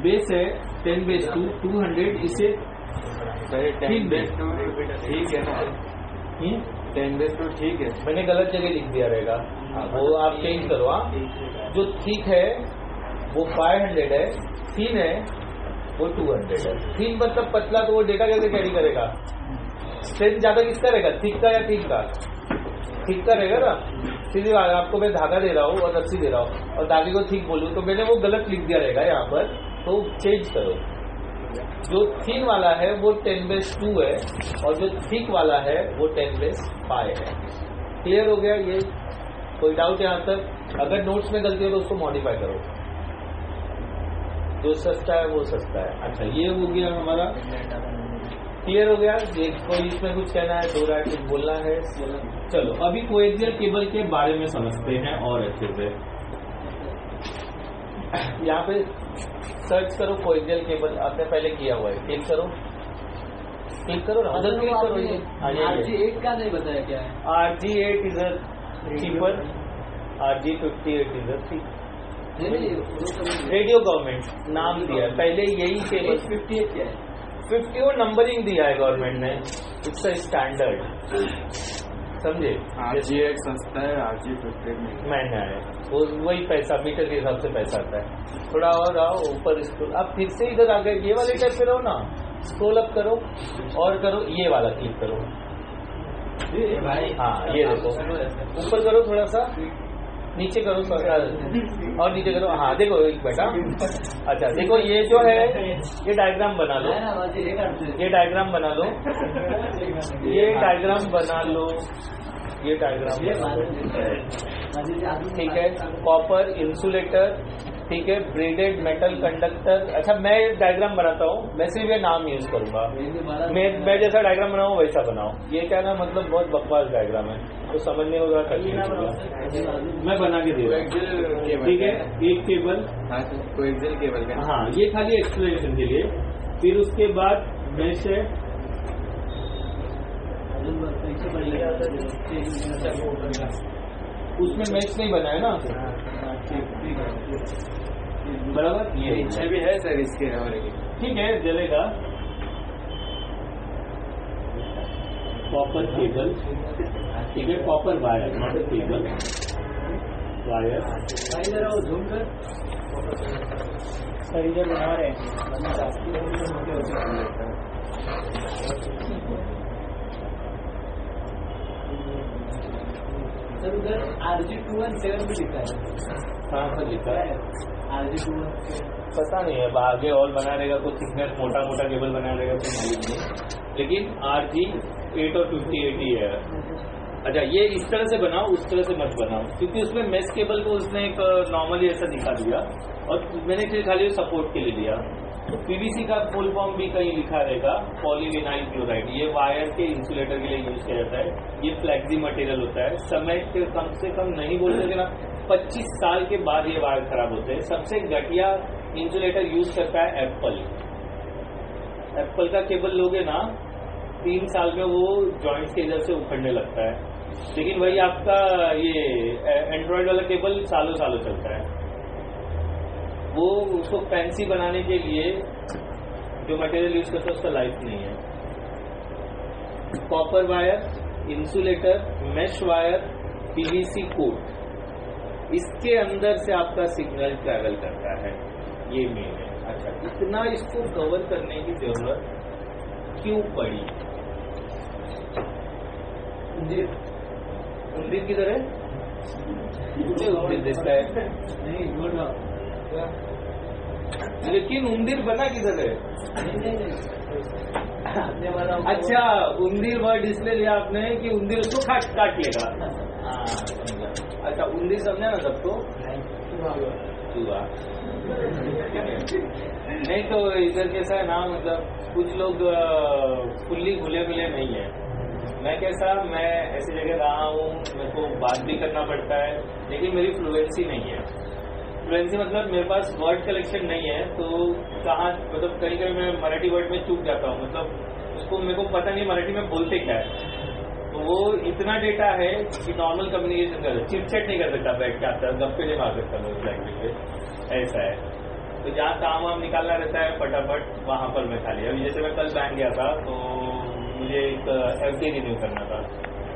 बेस है 10/2 200, इसे ठीक है ना, 10/2 ठीक है, मैंने गलत जगह लिख दिया रहेगा, वो आप चेंज करो। जो ठीक है वो 500 है, थिन है वो 200 है। थिन मतलब पतला, तो वो डेटा कैसे कैरी करेगा? स्ट्रेंथ ज्यादा किसका रहेगा, थिक का या थिन का? थिक का रहेगा ना। सीधी बात, आपको मैं धागा दे रहा हूँ और रस्सी दे रहा हूँ और धागे को थिक बोलूँ तो मैंने वो गलत लिख दिया रहेगा यहाँ पर, तो चेंज करो। जो थिन वाला है वो 10/2 है और जो थिक वाला है वो 10/5 है। क्लियर हो गया ये? कोई डाउट यहाँ तक? अगर नोट्स में गलती हो तो उसको मॉडिफाई करो। जो सस्ता है वो सस्ता है। अच्छा, ये हो गया हमारा, क्लियर हो गया? ये कोई इसमें कुछ कहना है, दो राय कुछ बोलना है? चलो अभी कोएक्सियल केबल के बारे में समझते हैं और अच्छे से। यहाँ पे सर्च करो कोएक्सियल केबल, आपने पहले किया हुआ है, क्लिक करो, क्लिक करो ना, उधर क्लिक करो। ये RG8 का नहीं बताया क्या है? RG8 is a cheaper, RG58 is a cheap. Radio government नाम दिया है, पहले यही केबल। 58 क्या है? 50 और नंबरिंग दिया है गवर्नमेंट ने, इट्स अ स्टैंडर्ड, समझे? RG8 सस्ता है, RG58 महंगा है, वो वही पैसा मीटर के हिसाब से पैसा आता है। थोड़ा और आओ ऊपर, स्क्रॉल, अब फिर से इधर आ गए, ये वाले टैब पे रहो ना, स्क्रॉल अप करो और करो, ये वाला क्लिक करो। हाँ ये देखो, ऊपर करो थोड़ा सा, नीचे करो और नीचे करो। हाँ देखो एक बेटा, अच्छा देखो ये जो है, ये डायग्राम बना लो, ये डायग्राम बना लो, ये डायग्राम बना लो, ये डायग्राम, ठीक है। कॉपर इंसुलेटर, ठीक है, ब्रेडेड मेटल कंडक्टर। अच्छा मैं डायग्राम बनाता हूँ, मैं सिर्फ ये नाम यूज करूंगा, मैं जैसा डायग्राम बनाऊँ वैसा बनाओ। ये क्या ना, मतलब बहुत बकवास डायग्राम है, तो समझने होगा, मैं बना के दे रहा हूँ, ठीक है। एक केबल, कोएक्सियल केबल का, हाँ ये खाली एक्सप्लेनेशन के लिए। फिर उसके बाद मेश है, उसमें मैच नहीं बना है ना, बराबर। ये इच्छा भी है सर इसके, ठीक है जलेगा। कॉपर केबल, ठीक है, copper wire, not a cable, wire. Sir इधर बना रहे हैं, सर उधर RG217 भी लिखा है। कहाँ पर लिखा है? RG217 पता नहीं है, आगे और बना रहेगा तो थिकनेस मोटा मोटा केबल बना रहेगा तो मालूम नहीं, लेकिन RG8 और 58 ही है। अच्छा ये इस तरह से बनाओ, उस तरह से मत बनाओ, क्योंकि उसमें मेश केबल को उसने एक नॉर्मली ऐसा दिखा दिया और मैंने फिर खाली सपोर्ट के लिए दिया। तो पीवीसी का फुल फॉर्म भी कहीं लिखा रहेगा, पॉलीविनाइल क्लोराइड। ये वायर के इंसुलेटर के लिए यूज किया जाता है, ये फ्लेक्सी मटेरियल होता है। समय के कम से कम नहीं बोल सकते ना, 25 साल के बाद ये वायर खराब होते हैं। सबसे घटिया इंसुलेटर यूज करता है एप्पल। एप्पल का केबल लोगे ना, 3 साल में वो जॉइंट्स के इधर से उखड़ने लगता है, लेकिन वही आपका ये एंड्रॉइड वाला केबल सालों सालों चलता है। वो उसको फैंसी बनाने के लिए जो मटेरियल यूज करता है उसका लाइफ नहीं है। Copper wire, insulator, mesh wire, PVC coat, इसके अंदर से आपका सिग्नल ट्रैवल करता है, ये मेन है। अच्छा इतना इसको कवर करने की जरूरत क्यों पड़ी? उंदीर किधर है? उंदीर दिखता है नहीं, बोल रहा हूँ। लेकिन उंदीर बना किधर है? अच्छा उंदीर वर्ड इसलिए लिया आपने कि उंदीर उसको काट लेगा। अच्छा उंदीर समझा ना सबको? चूहा नहीं तो इधर कैसा है ना, मतलब कुछ लोग फुल्ली घुले मिले नहीं है। मैं कैसा, मैं ऐसी जगह रहा हूँ, मेरे को बात भी करना पड़ता है, लेकिन मेरी फ्लुएंसी नहीं है। फ्लुएंसी मतलब मेरे पास वर्ड कलेक्शन नहीं है, तो कहाँ मतलब कहीं कहीं मैं मराठी वर्ड में चूक जाता हूँ, मतलब उसको मेरे को पता नहीं मराठी में बोलते क्या है। तो वो इतना डेटा है कि नॉर्मल कम्युनिकेशन कर, चिटचैट नहीं कर सकता, बैठ के आता गप्पे नहीं मार सकता मैं उस लैंग्वेज पे, ऐसा है। तो जहाँ काम वाम निकालना रहता है फटाफट, वहाँ पर मैं खाली। अभी जैसे मैं कल बैंक गया था तो मुझे एक FD रिन्यू करना था,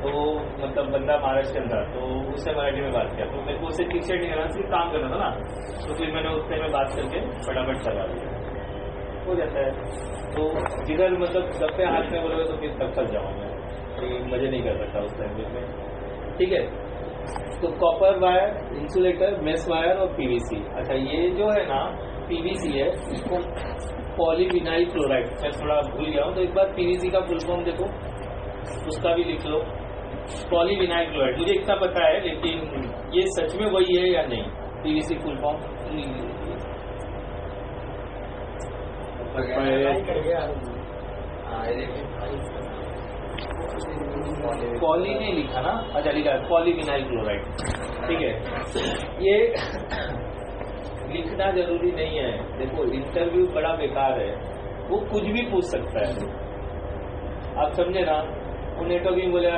तो मतलब बंदा महाराष्ट्र था, तो उससे मराठी में बात किया, तो मेरे को उससे टीचर नहीं करना, सिर्फ काम करना था ना, तो फिर मैंने उससे में बात करके फटाफट करवा दिया, हो जाता है। तो जिधर मतलब गप्पे हाथ में बोलोगे तो फिर तब फंस जाऊंगा, मजे नहीं कर सकता उस टाइम में, ठीक है। तो copper wire, insulator, mess wire और पीवीसी। अच्छा, ये जो है ना पीवीसी है, इसको पॉलीविनाइल क्लोराइड, मैं थोड़ा भूल गया हूँ, तो एक बार पीवीसी का फुल फॉर्म देखो, उसका भी लिख लो, पॉलीविनाइल क्लोराइड। मुझे इतना पता है, लेकिन ये सच में वही है या नहीं, पीवीसी फुल फॉर्म? पॉली नहीं लिखा ना, अच्छा लिखा है पॉलीविनाइल क्लोराइड, ठीक है। ये लिखना जरूरी नहीं है, देखो इंटरव्यू बड़ा बेकार है, वो कुछ भी पूछ सकता है, आप समझे ना। वो नेटवर्किंग बोले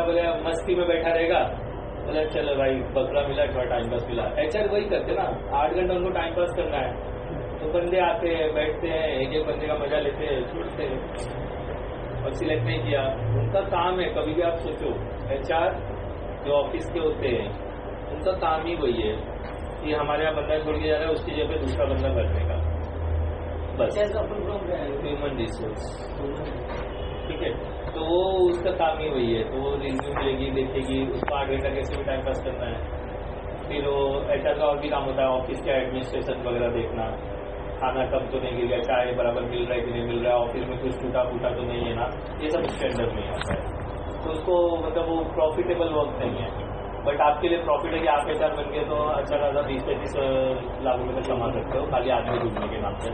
मस्ती में बैठा रहेगा, बोले चलो भाई बकरा मिला, थोड़ा टाइम पास मिला। एचआर वही करते ना, 8 घंटा उनको टाइम पास करना है, तो बंदे आते हैं, बैठते हैं, एक बंदे का मजा लेते हैं, छोड़ते हैं, और सिलेक्ट नहीं किया, उनका काम है। कभी भी आप सोचो, एचआर जो ऑफिस के होते हैं उनका काम ही वही है कि हमारे यहाँ बंदा छोड़ के जा रहा है, उसकी जगह पे दूसरा बंदा भरने का, बस ह्यूमन रिसोर्स, ठीक है। तो वो उसका काम ही वही है, तो वो रिव्यू मिलेगी, देखेगी, उसको 8 घंटा कैसे भी टाइम पास करना है। फिर वो एचआर का और भी काम होता है, ऑफिस के एडमिनिस्ट्रेशन वगैरह देखना, खाना कम तो नहीं गिर गया, चाय बराबर मिल रहा है कि नहीं मिल रहा है, ऑफिस में कुछ टूटा फूटा तो नहीं है ना, ये सब उसके अंदर में आता है। तो उसको मतलब वो प्रॉफिटेबल वर्क नहीं है, बट आपके लिए प्रॉफिट है कि आप एचआर बन गए तो अच्छा खासा 20-25 लाख रुपये तक कमा सकते हो खाली आदमी ढूंढने के नाम से,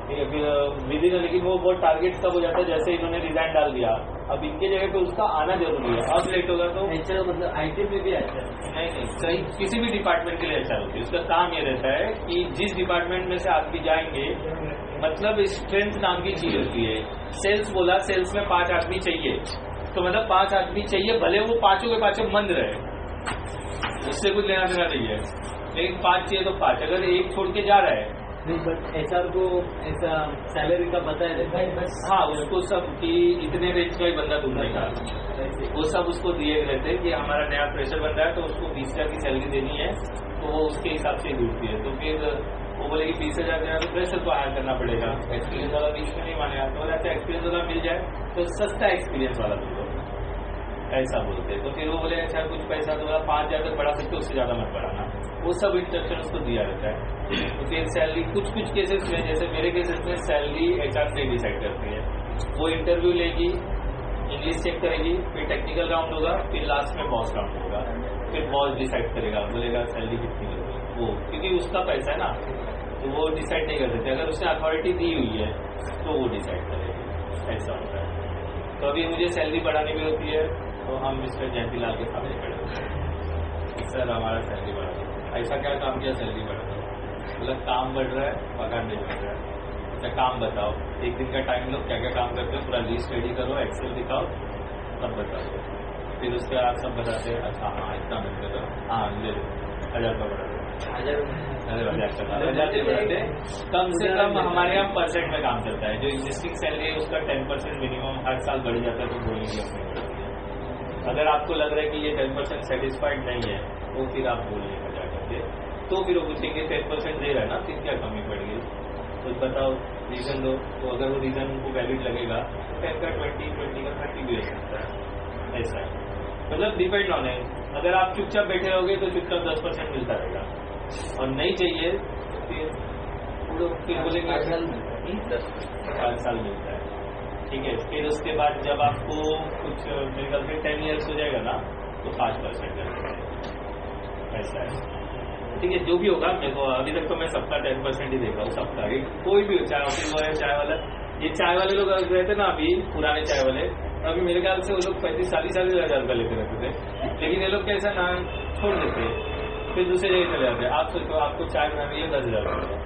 ठीक है। फिर विधि में, लेकिन वो बहुत टारगेट कब हो जाता है, जैसे इन्होंने रिजाइन डाल दिया, अब इनके जगह पे उसका आना जरूरी है, अब लेट होगा तो एचआर मतलब आईटी में भी एचआर नहीं, सही किसी भी डिपार्टमेंट के लिए एचआर होती है। उसका काम ये रहता है कि जिस डिपार्टमेंट में से आदमी जाएंगे, मतलब स्ट्रेंथ नाम की चीज होती है। सेल्स बोला, सेल्स में 5 आदमी चाहिए, तो मतलब 5 आदमी चाहिए, भले वो पांचों के पांचों मंद रहे, उससे कुछ लेना देना नहीं है, लेकिन 5 चाहिए तो 5, अगर एक छोड़ के जा रहा है नहीं, बट एचआर को ऐसा सैलरी का बताया रहता है बस। हाँ, उसको सब कि इतने रेंज का ही बंदा ढूंढने का, वो सब उसको दिए रहते हैं कि हमारा नया प्रेशर बन रहा है तो उसको 20,000 की सैलरी देनी है, तो वो उसके हिसाब से ढूंढती है। तो फिर वो बोलेगी 20,000 देना, तो प्रेशर को हायर करना पड़ेगा, एक्सपीरियंस वाला 20 में नहीं मानेगा, तो अच्छा एक्सपीरियंस वाला मिल जाए तो सस्ता एक्सपीरियंस वाला दो, ऐसा बोलते। तो फिर वो बोले अच्छा कुछ पैसा तो 5,000 तक बढ़ा सकते, उससे ज्यादा मत बढ़ाना, वो सब इंस्ट्रक्शन उसको दिया रहता है। तो फिर सैलरी कुछ केसेस में, जैसे मेरे केसेस में सैलरी एचआर से डिसाइड करती है, वो इंटरव्यू लेगी, इंग्लिश चेक करेगी, फिर टेक्निकल राउंड होगा, फिर लास्ट में बॉस राउंड होगा, फिर बॉस डिसाइड करेगा, बोलेगा सैलरी कितनी होगी, वो क्योंकि उसका पैसा है ना, तो वो डिसाइड नहीं कर सकते, अगर उसने अथॉरिटी दी हुई है तो वो डिसाइड करेगी, ऐसा होता है। तो अभी मुझे सैलरी बढ़ानी भी होती है, तो हम मिस्टर जयंतीलाल के सामने खड़े होते हैं, सर हमारा सैलरी बढ़ा, ऐसा क्या काम किया सैलरी बढ़ा, मतलब काम बढ़ रहा है, पगार नहीं बढ़ रहा है, अच्छा काम बताओ, एक दिन का टाइम लो, क्या क्या काम करते हो, पूरा लिस्ट रेडी करो, एक्सेल दिखाओ, सब बताओ, फिर उसके बाद सब बताते हैं, अच्छा हाँ इतना मिल कर दो, हाँ ले लो, 1,000 रुपये बढ़ा दो, 1,000 बढ़ाते, कम से कम हमारे यहाँ % में काम चलता है, जो एग्जिस्टिंग सैलरी है उसका 10% मिनिमम हर साल बढ़ जाता है, तो बोलेंगे अपने। अगर आपको लग रहा है कि ये 10% सेटिस्फाइड नहीं है, तो फिर आप बोलिएगा जा करके, तो फिर वो पूछेंगे 10% दे रहा है ना, फिर क्या कमी पड़ गई, तो बताओ रीजन दो, तो अगर वो रीजन उनको वैलिड लगेगा तो 10 का 20 का 30 भी हो सकता है, ऐसा है। मतलब डिपेंड ऑन है, अगर आप चुपचाप बैठे रहोगे तो चुपचाप 10% मिलता रहेगा, और नहीं चाहिए तो फिर बोलेंगे 5 साल मिलता है, ठीक है। फिर उसके बाद जब आपको कुछ मेरे ख्याल से 10 ईयर्स हो जाएगा ना, तो 5% ऐसा है, ठीक है। जो भी होगा, मेरे को अभी तक तो मैं सबका 10% ही देख रहा हूँ, सबका, कोई भी हो, चाहे ऑफिस बॉय है, चाय वाला, ये चाय वाले लोग रहते ना अभी पुराने चाय वाले, अभी मेरे ख्याल से वो लोग 35-40 हज़ार रुपये लेते रहते थे, लेकिन ये लोग कैसा ना छोड़ देते, फिर दूसरे जगह चले जाते। आप सोचो आपको चाय बनानी है 10,000 रुपये,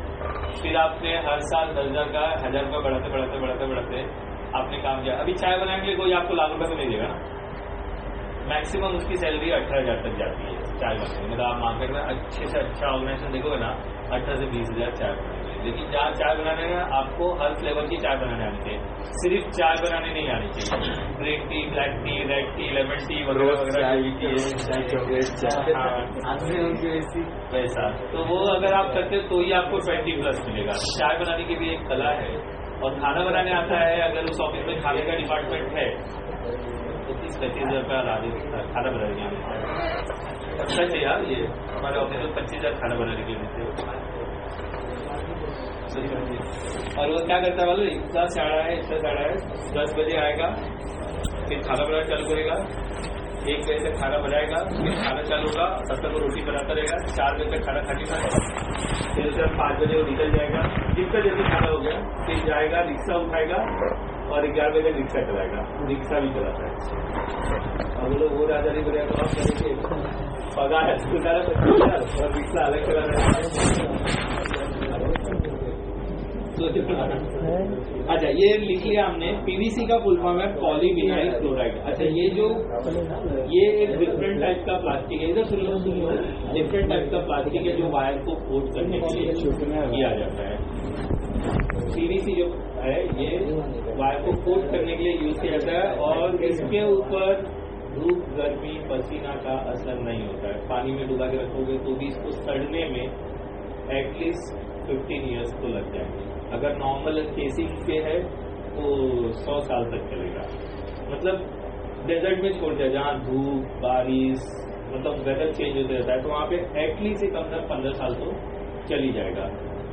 फिर आपने हर साल 10,000 का 1,000 रुपये बढ़ाते आपने काम किया। अभी चाय बनाने के लिए कोई आपको लाख रुपये तो नहीं देगा ना, मैक्सिमम उसकी सैलरी 18,000 तक जाती है चाय बनाने, मतलब आप मार्केट में अच्छे से अच्छा ऑर्गेनाइजेशन देखोगे ना, 18 से 20,000 चाय बनाने के लिए लेकिन जहाँ चाय बनाने में आपको हर फ्लेवर की चाय बनाने आनी चाहिए, सिर्फ चाय बनाने नहीं आनी चाहिए। Green tea, black T, red T, lemon tea वगैरह वगैरह वैसा। तो वो अगर आप करते तो ही आपको 20+ मिलेगा। चाय बनाने की भी एक कला है, और खाना बनाने आता है। अगर उस ऑफिस में खाने का डिपार्टमेंट है तो 30-35 हज़ार खाना बनाने के लिए सच है यार। ये हमारे ऑफिस में 25,000 खाना बनाने के लिए देते हैं। और वो क्या करता है मालूम, इतना साड़ा है 10 बजे आएगा, फिर खाना बनाना चालू करेगा, 1 बजे तक खाना बनाएगा, फिर खाना चालू होगा, तब तक वो रोटी बनाता रहेगा, 4 बजे तक खाना खाने का, फिर उसके बाद 5 बजे वो निकल जाएगा, जितना जल्दी खाना हो गया फिर जाएगा, रिक्शा उठाएगा और 11 बजे तक रिक्शा चलाएगा। रिक्शा भी चलाता है। और वो लोग वो राजा नहीं बनेगा तो आप करेंगे, पगार है और रिक्शा अलग चला रहा है। अच्छा, ये लिख लिया हमने। पीवीसी का फुल फॉर्म है पॉलीविनाइल क्लोराइड। अच्छा, ये एक डिफरेंट टाइप का प्लास्टिक है। इधर सुन लो, डिफरेंट टाइप का प्लास्टिक है जो वायर को कोट करने के लिए किया जाता है। पीवीसी जो है ये वायर को कोट करने के लिए यूज किया जाता है, और इसके ऊपर धूप, गर्मी, पसीना का असर नहीं होता है। पानी में डुबा के रखोगे तो भी इसको सड़ने में एटलीस्ट 15 ईयर्स तो लग जाएंगे। अगर नॉर्मल केसिंग पे है तो 100 साल तक चलेगा। मतलब डेजर्ट में छोड़ दिया जहाँ धूप, बारिश, मतलब वेदर चेंज होता रहता है, तो वहाँ पे एटलीस्ट कम से कम 15 साल तो चल ही जाएगा,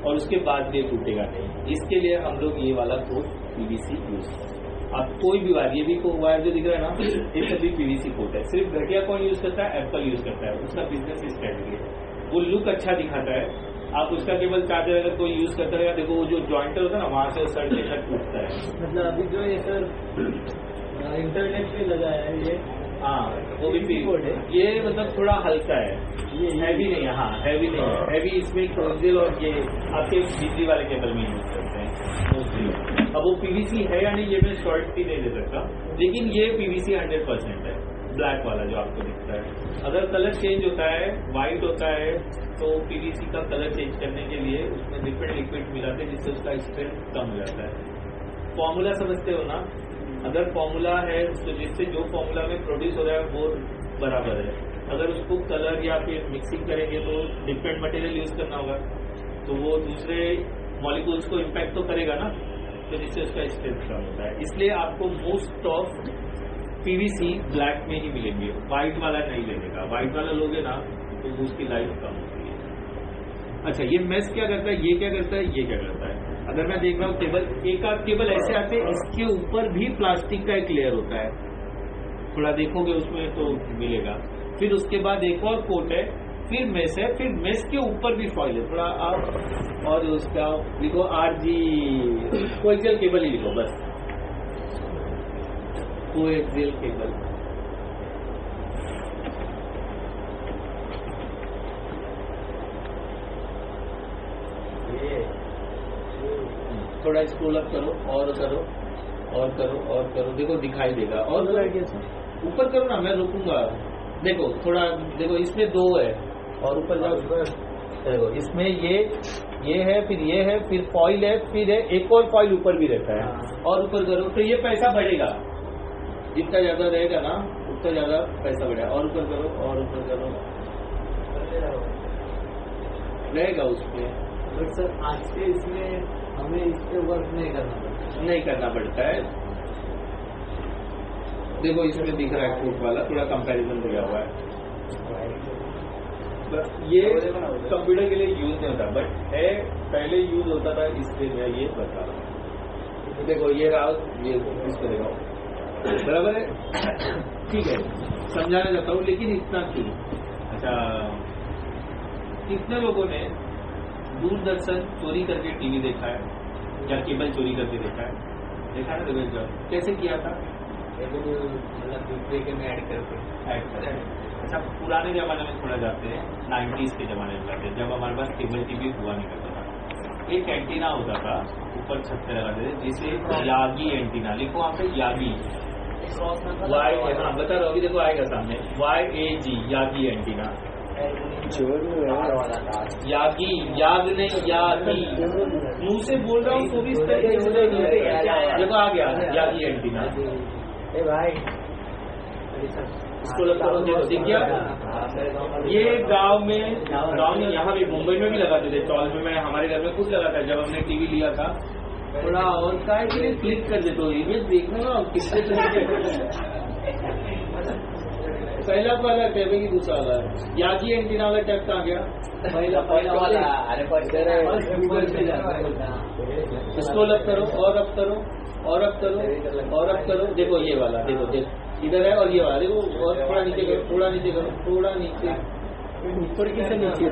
और उसके बाद ये टूटेगा नहीं। इसके लिए हम लोग ये वाला कोट पीवीसी यूज करते हैं। आप कोई भी वायर, ये भी वायर जो दिख रहा है ना, ये सभी पीवीसी कोट है। सिर्फ घटिया कौन यूज करता है? एप्पल यूज करता है। उसका बिजनेस स्ट्रेटजी है, वो लुक अच्छा दिखाता है। आप उसका केबल चार्जर अगर कोई यूज करता रहेगा, देखो वो जो जॉइंटर होता है ना, वहां से सर के तक टूटता है। मतलब अभी जो ये सर इंटरनेट पे लगाया है ये, हाँ वो भी कोड है। ये मतलब थोड़ा हल्का है, ये हैवी नहीं है। हाँ हैवी नहीं है, हैवी इसमें कोजेल और ये आपके बिजली वाले केबल में यूज करते हैं मोस्टली। अब वो पीवीसी है या नहीं ये मैं श्योरिटी नहीं दे सकता, लेकिन ये पीवीसी 100% है। ब्लैक वाला जो आपको दिखता है, अगर कलर चेंज होता है, व्हाइट होता है, तो पीवीसी का कलर चेंज करने के लिए उसमें डिफरेंट लिक्विड मिलाते हैं जिससे उसका स्ट्रेंथ कम हो जाता है। फॉर्मूला समझते हो ना? अगर फॉर्मूला है तो जिससे जो फॉर्मूला में प्रोड्यूस हो रहा है वो बराबर है। अगर उसको कलर या फिर मिक्सिंग करेंगे तो डिफरेंट मटेरियल यूज करना होगा, तो वो दूसरे मॉलिक्यूल्स को इम्पैक्ट तो करेगा ना, तो जिससे उसका स्ट्रेंथ कम होता है। इसलिए आपको मोस्ट ऑफ पीवीसी ब्लैक में ही मिलेंगे, व्हाइट वाला नहीं लेने का। व्हाइट वाला लोगे ना तो उसकी लाइफ कम होती है। अच्छा, ये मेश क्या करता है, ये क्या करता है, ये क्या करता है? अगर मैं देख रहा हूँ केबल, एक आध केबल ऐसे आते हैं, इसके ऊपर भी प्लास्टिक का एक लेयर होता है, थोड़ा देखोगे उसमें तो मिलेगा। फिर उसके बाद एक और कोट है, फिर मेश है, फिर मेश के ऊपर भी फॉइल है थोड़ा आप, और उसका लिखो आरजी कोएक्सियल केबल ही लिखो बस, कोएक्सियल केबल। थोड़ा स्क्रॉल अप करो और करो और करो और करो, देखो दिखाई देगा। और ऊपर करो ना, मैं रुकूंगा। देखो थोड़ा देखो, इसमें 2 है और ऊपर जाओ, देखो इसमें ये है, फिर ये है, फिर फॉइल है, फिर है एक और फॉइल ऊपर भी रहता है, और ऊपर करो तो ये पैसा बढ़ेगा। जितना ज्यादा रहेगा ना उतना ज्यादा पैसा बढ़ेगा। और ऊपर करो और ऊपर करो, रहेगा उसमें। बट सर आज के इसमें हमें इस पे वर्क नहीं करना पड़ता है। देखो इसमें दिख रहा है कोट वाला, थोड़ा कंपैरिजन दिया हुआ है। ये कंप्यूटर के लिए यूज नहीं होता, बट है पहले यूज होता था, इसलिए मैं ये बता रहा हूँ। देखो ये रहा, ये इसको देखो बराबर है, ठीक है, समझाना चाहता हूँ, लेकिन इतना क्यों? अच्छा, कितने लोगों ने दूरदर्शन चोरी करके टीवी देखा है या केबल चोरी करके देखा है? देखा है ना? देखो कैसे किया था, मतलब में ऐड करते। अच्छा, पुराने जमाने में थोड़ा जाते हैं, 90s के जमाने में जाते हैं, जब हमारे पास केबल टीवी हुआ नहीं करता था। एक एंटीना होता था ऊपर छत पे लगाते थे, जिसे यागी एंटीना, लिखो वहाँ पे यागी, वाई, हाँ बता रहा हूँ, देखो आएगा सामने, YAG यागी एंटीना। यागी, याग नहीं यागी, मुंह से बोल रहा हूँ तो भी इस तरीके से देखो आ गया यागी एंटीना। इसको लगता है दिख गया। ये गांव में यहाँ भी मुंबई में भी लगाते थे, चौल में, मैं हमारे घर में खुद लगा था जब हमने टीवी लिया था। थोड़ा और का है कि क्लिक कर देते हो, इमेज देखना ना किससे पहला वाला टैब है कि दूसरा वाला है? यागी एंटीना वाला टैब कहाँ गया? पहला वाला। इसको अलग करो और अब करो और अब करो और अब करो। देखो ये वाला, देखो इधर है और ये वाला देखो, और थोड़ा नीचे करो, थोड़ा नीचे करो, थोड़ा नीचे, ऊपर की से नीचे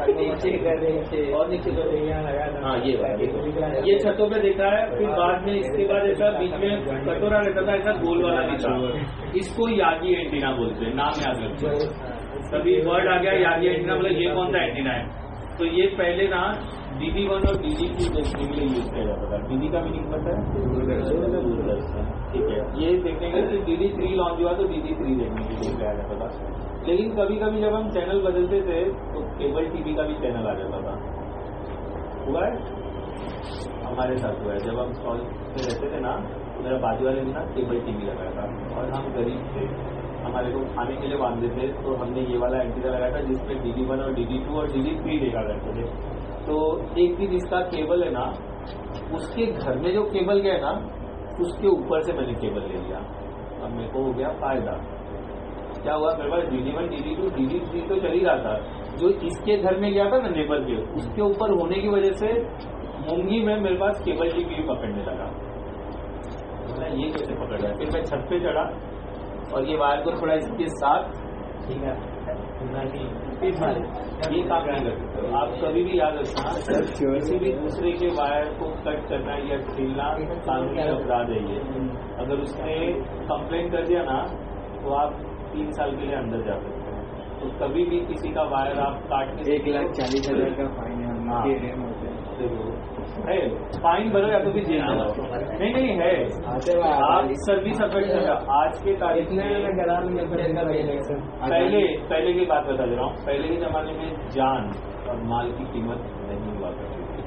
और नीचे करो। हाँ ये वाला देखो, ये छतों पे देखा है। फिर बाद में इसके बाद ऐसा बीच में कटोरा रहता था, ऐसा गोल वाला भी था, इसको यागी एंटीना बोलते हैं, नाम याद रखते हैं। तभी वर्ड आ गया यागी एंटीना, मतलब ये कौन सा एंटीना है। तो ये पहले ना DD1 और DD2 देखने के लिए यूज किया जाता था। DD का मीनिंग पता है, दूरदर्शन, ठीक है। ये देखने के लिए DD3 लॉन्च हुआ तो DD3 देखने के लिए किया जाता था। लेकिन कभी कभी जब हम चैनल बदलते थे तो केबल टीवी का भी चैनल आ जाता था। हुआ है, हमारे साथ हुआ है। जब हम स्टॉल पे रहते थे ना, मेरा बाजू वाले ने ना केबल टीवी लगाया था और हम गरीब थे, हमारे को खाने के लिए बांधते थे, तो हमने ये वाला एंटीना लगाया था जिसमें DD1 और DD2 और DD3 देखा करते थे। तो एक दिन इसका केबल है ना, उसके घर में जो केबल गया ना, उसके ऊपर से मैंने केबल ले लिया। अब मेरे को हो गया फायदा। क्या हुआ, मेरे पास DD1 DD2 DD3 तो चल ही रहा था, जो इसके घर में गया था ना नेबर के, उसके ऊपर होने की वजह से मूंगी में मेरे पास केबल टीवी पकड़ने लगा। ये कैसे पकड़ रहा है? फिर मैं छत पे चढ़ा और ये वायर को थोड़ा इसके साथ, ठीक है, ये काम नहीं कर सकते। आप कभी भी याद रखना, किसी भी दूसरे के वायर को कट करना या छीलना कानूनी अपराध है ये। अगर उसने कंप्लेंट कर दिया ना तो आप 3 साल के लिए अंदर जा सकते हैं। तो कभी भी किसी का वायर आप काटने, 1,40,000 का फाइन है। है, फाइन भरो या तो फिर जेल में जाओ। नहीं है, आप सर्विस अफेक्ट कर। आज के तारीख में पहले की बात बता दे रहा हूँ, पहले के जमाने में जान और माल की कीमत नहीं हुआ करती थी,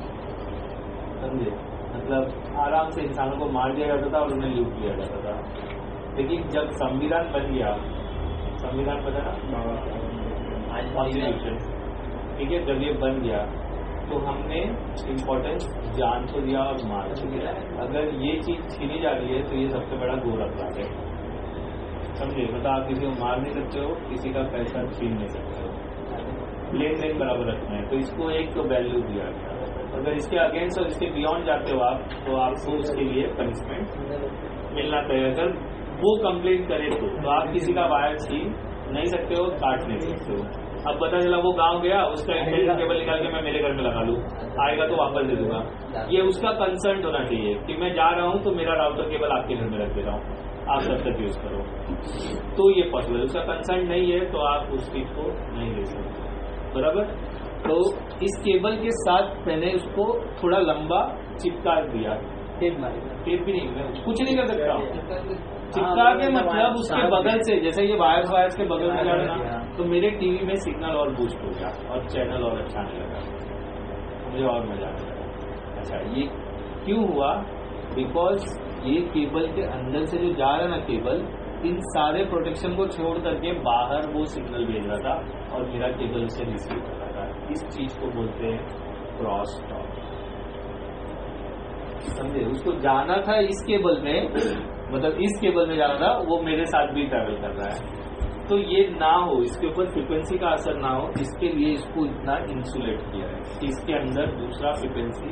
समझे? मतलब आराम से इंसानों को मार दिया जाता था और उन्हें लूट लिया जाता था। लेकिन जब संविधान बन गया, संविधान बना ना, कॉन्स्टिट्यूशन, ठीक है, जब ये बन गया तो हमने इम्पोर्टेंस जान को दिया और माल को दिया। अगर ये चीज छीनी जा रही है तो ये सबसे बड़ा घोर अपराध है, समझे? मतलब आप किसी को मार नहीं सकते हो, किसी का पैसा छीन नहीं सकते हो, लेन देन बराबर रखना है। तो इसको एक तो वैल्यू दिया गया। अगर इसके अगेंस्ट और इसके बियॉन्ड जाते हो आप, तो आपको उसके लिए पनिशमेंट मिलना चाहिए। अगर वो कंप्लेंट करे तो आप किसी का वायर छीन नहीं सकते हो, काट नहीं सकते हो। अब पता चला वो गांव गया, उसका इंटरनेट केबल निकाल के मैं मेरे घर में लगा लूँ, आएगा तो वापस दे दूंगा। ये उसका कंसर्न होना चाहिए कि मैं जा रहा हूँ तो मेरा राउटर केबल आपके घर में रख दे रहा हूँ, आप तब तक यूज करो, तो ये पॉसिबल। उसका कंसर्न नहीं है तो आप उस चीज को नहीं ले सकते, बराबर। तो इस केबल के साथ मैंने उसको थोड़ा लंबा चिपका दिया, टेप भी नहीं, मैं कुछ नहीं कर सकता हूँ। चिपका के मतलब उसके बगल से, जैसे ये वायर्स के बगल में जाना, तो मेरे टीवी में सिग्नल और बूस्ट हो गया और चैनल और अच्छा आने लगा, मुझे और मजा आने लगा। अच्छा, ये क्यों हुआ? बिकॉज ये केबल के अंदर से जो जा रहा ना केबल, इन सारे प्रोटेक्शन को छोड़ करके बाहर वो सिग्नल भेज रहा था और मेरा केबल उसे रिसीव कर रहा था। इस चीज को बोलते हैं क्रॉस टॉक, समझे? उसको जाना था इस केबल में, मतलब इस केबल में जाना था, वो मेरे साथ भी ट्रैवल कर रहा है। तो ये ना हो, इसके ऊपर फ्रिक्वेंसी का असर ना हो, इसके लिए इसको इतना इंसुलेट किया है कि इसके अंदर दूसरा फ्रिक्वेंसी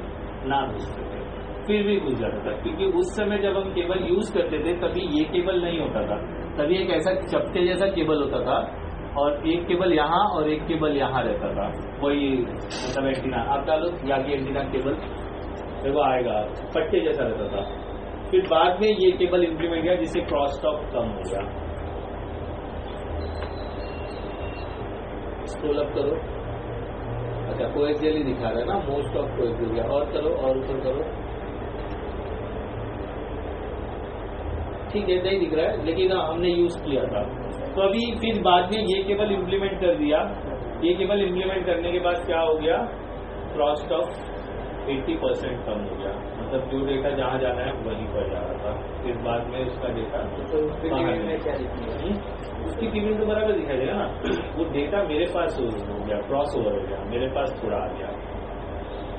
ना घुस सके। फिर भी घुस जाता था, क्योंकि उस समय जब हम केबल यूज करते थे तभी ये केबल नहीं होता था, तभी एक ऐसा चपटे जैसा केबल होता था और एक केबल यहाँ और एक केबल यहाँ रहता था, वही मतलब एंटीना। आप डालो यागी एंटीना केबल, देखो आएगा, पट्टे जैसा रहता था। फिर बाद में ये केबल इंप्लीमेंट किया जिससे क्रॉस टॉक कम हो गया। स्क्रॉल अप करो, अच्छा कोएक्सियल ही दिखा रहा है ना, मोस्ट ऑफ कोएक्सियल गया, और करो और ऊपर करो, ठीक है, नहीं दिख रहा है लेकिन हमने यूज किया था। तो अभी फिर बाद में ये केबल इंप्लीमेंट कर दिया ये केबल इम्प्लीमेंट करने के बाद क्या हो गया, कॉस्ट ऑफ 80% कम हो गया, मतलब जो डेटा जहाँ जाना है वहीं पर जा रहा था, फिर बाद में उसका डेटा तो उसकी टीवी में क्या दिखेगा? उसकी टीवी तो बराबर दिखाई देगा ना, वो डेटा मेरे पास हो गया, क्रॉस ओवर हो गया, मेरे पास थोड़ा आ गया,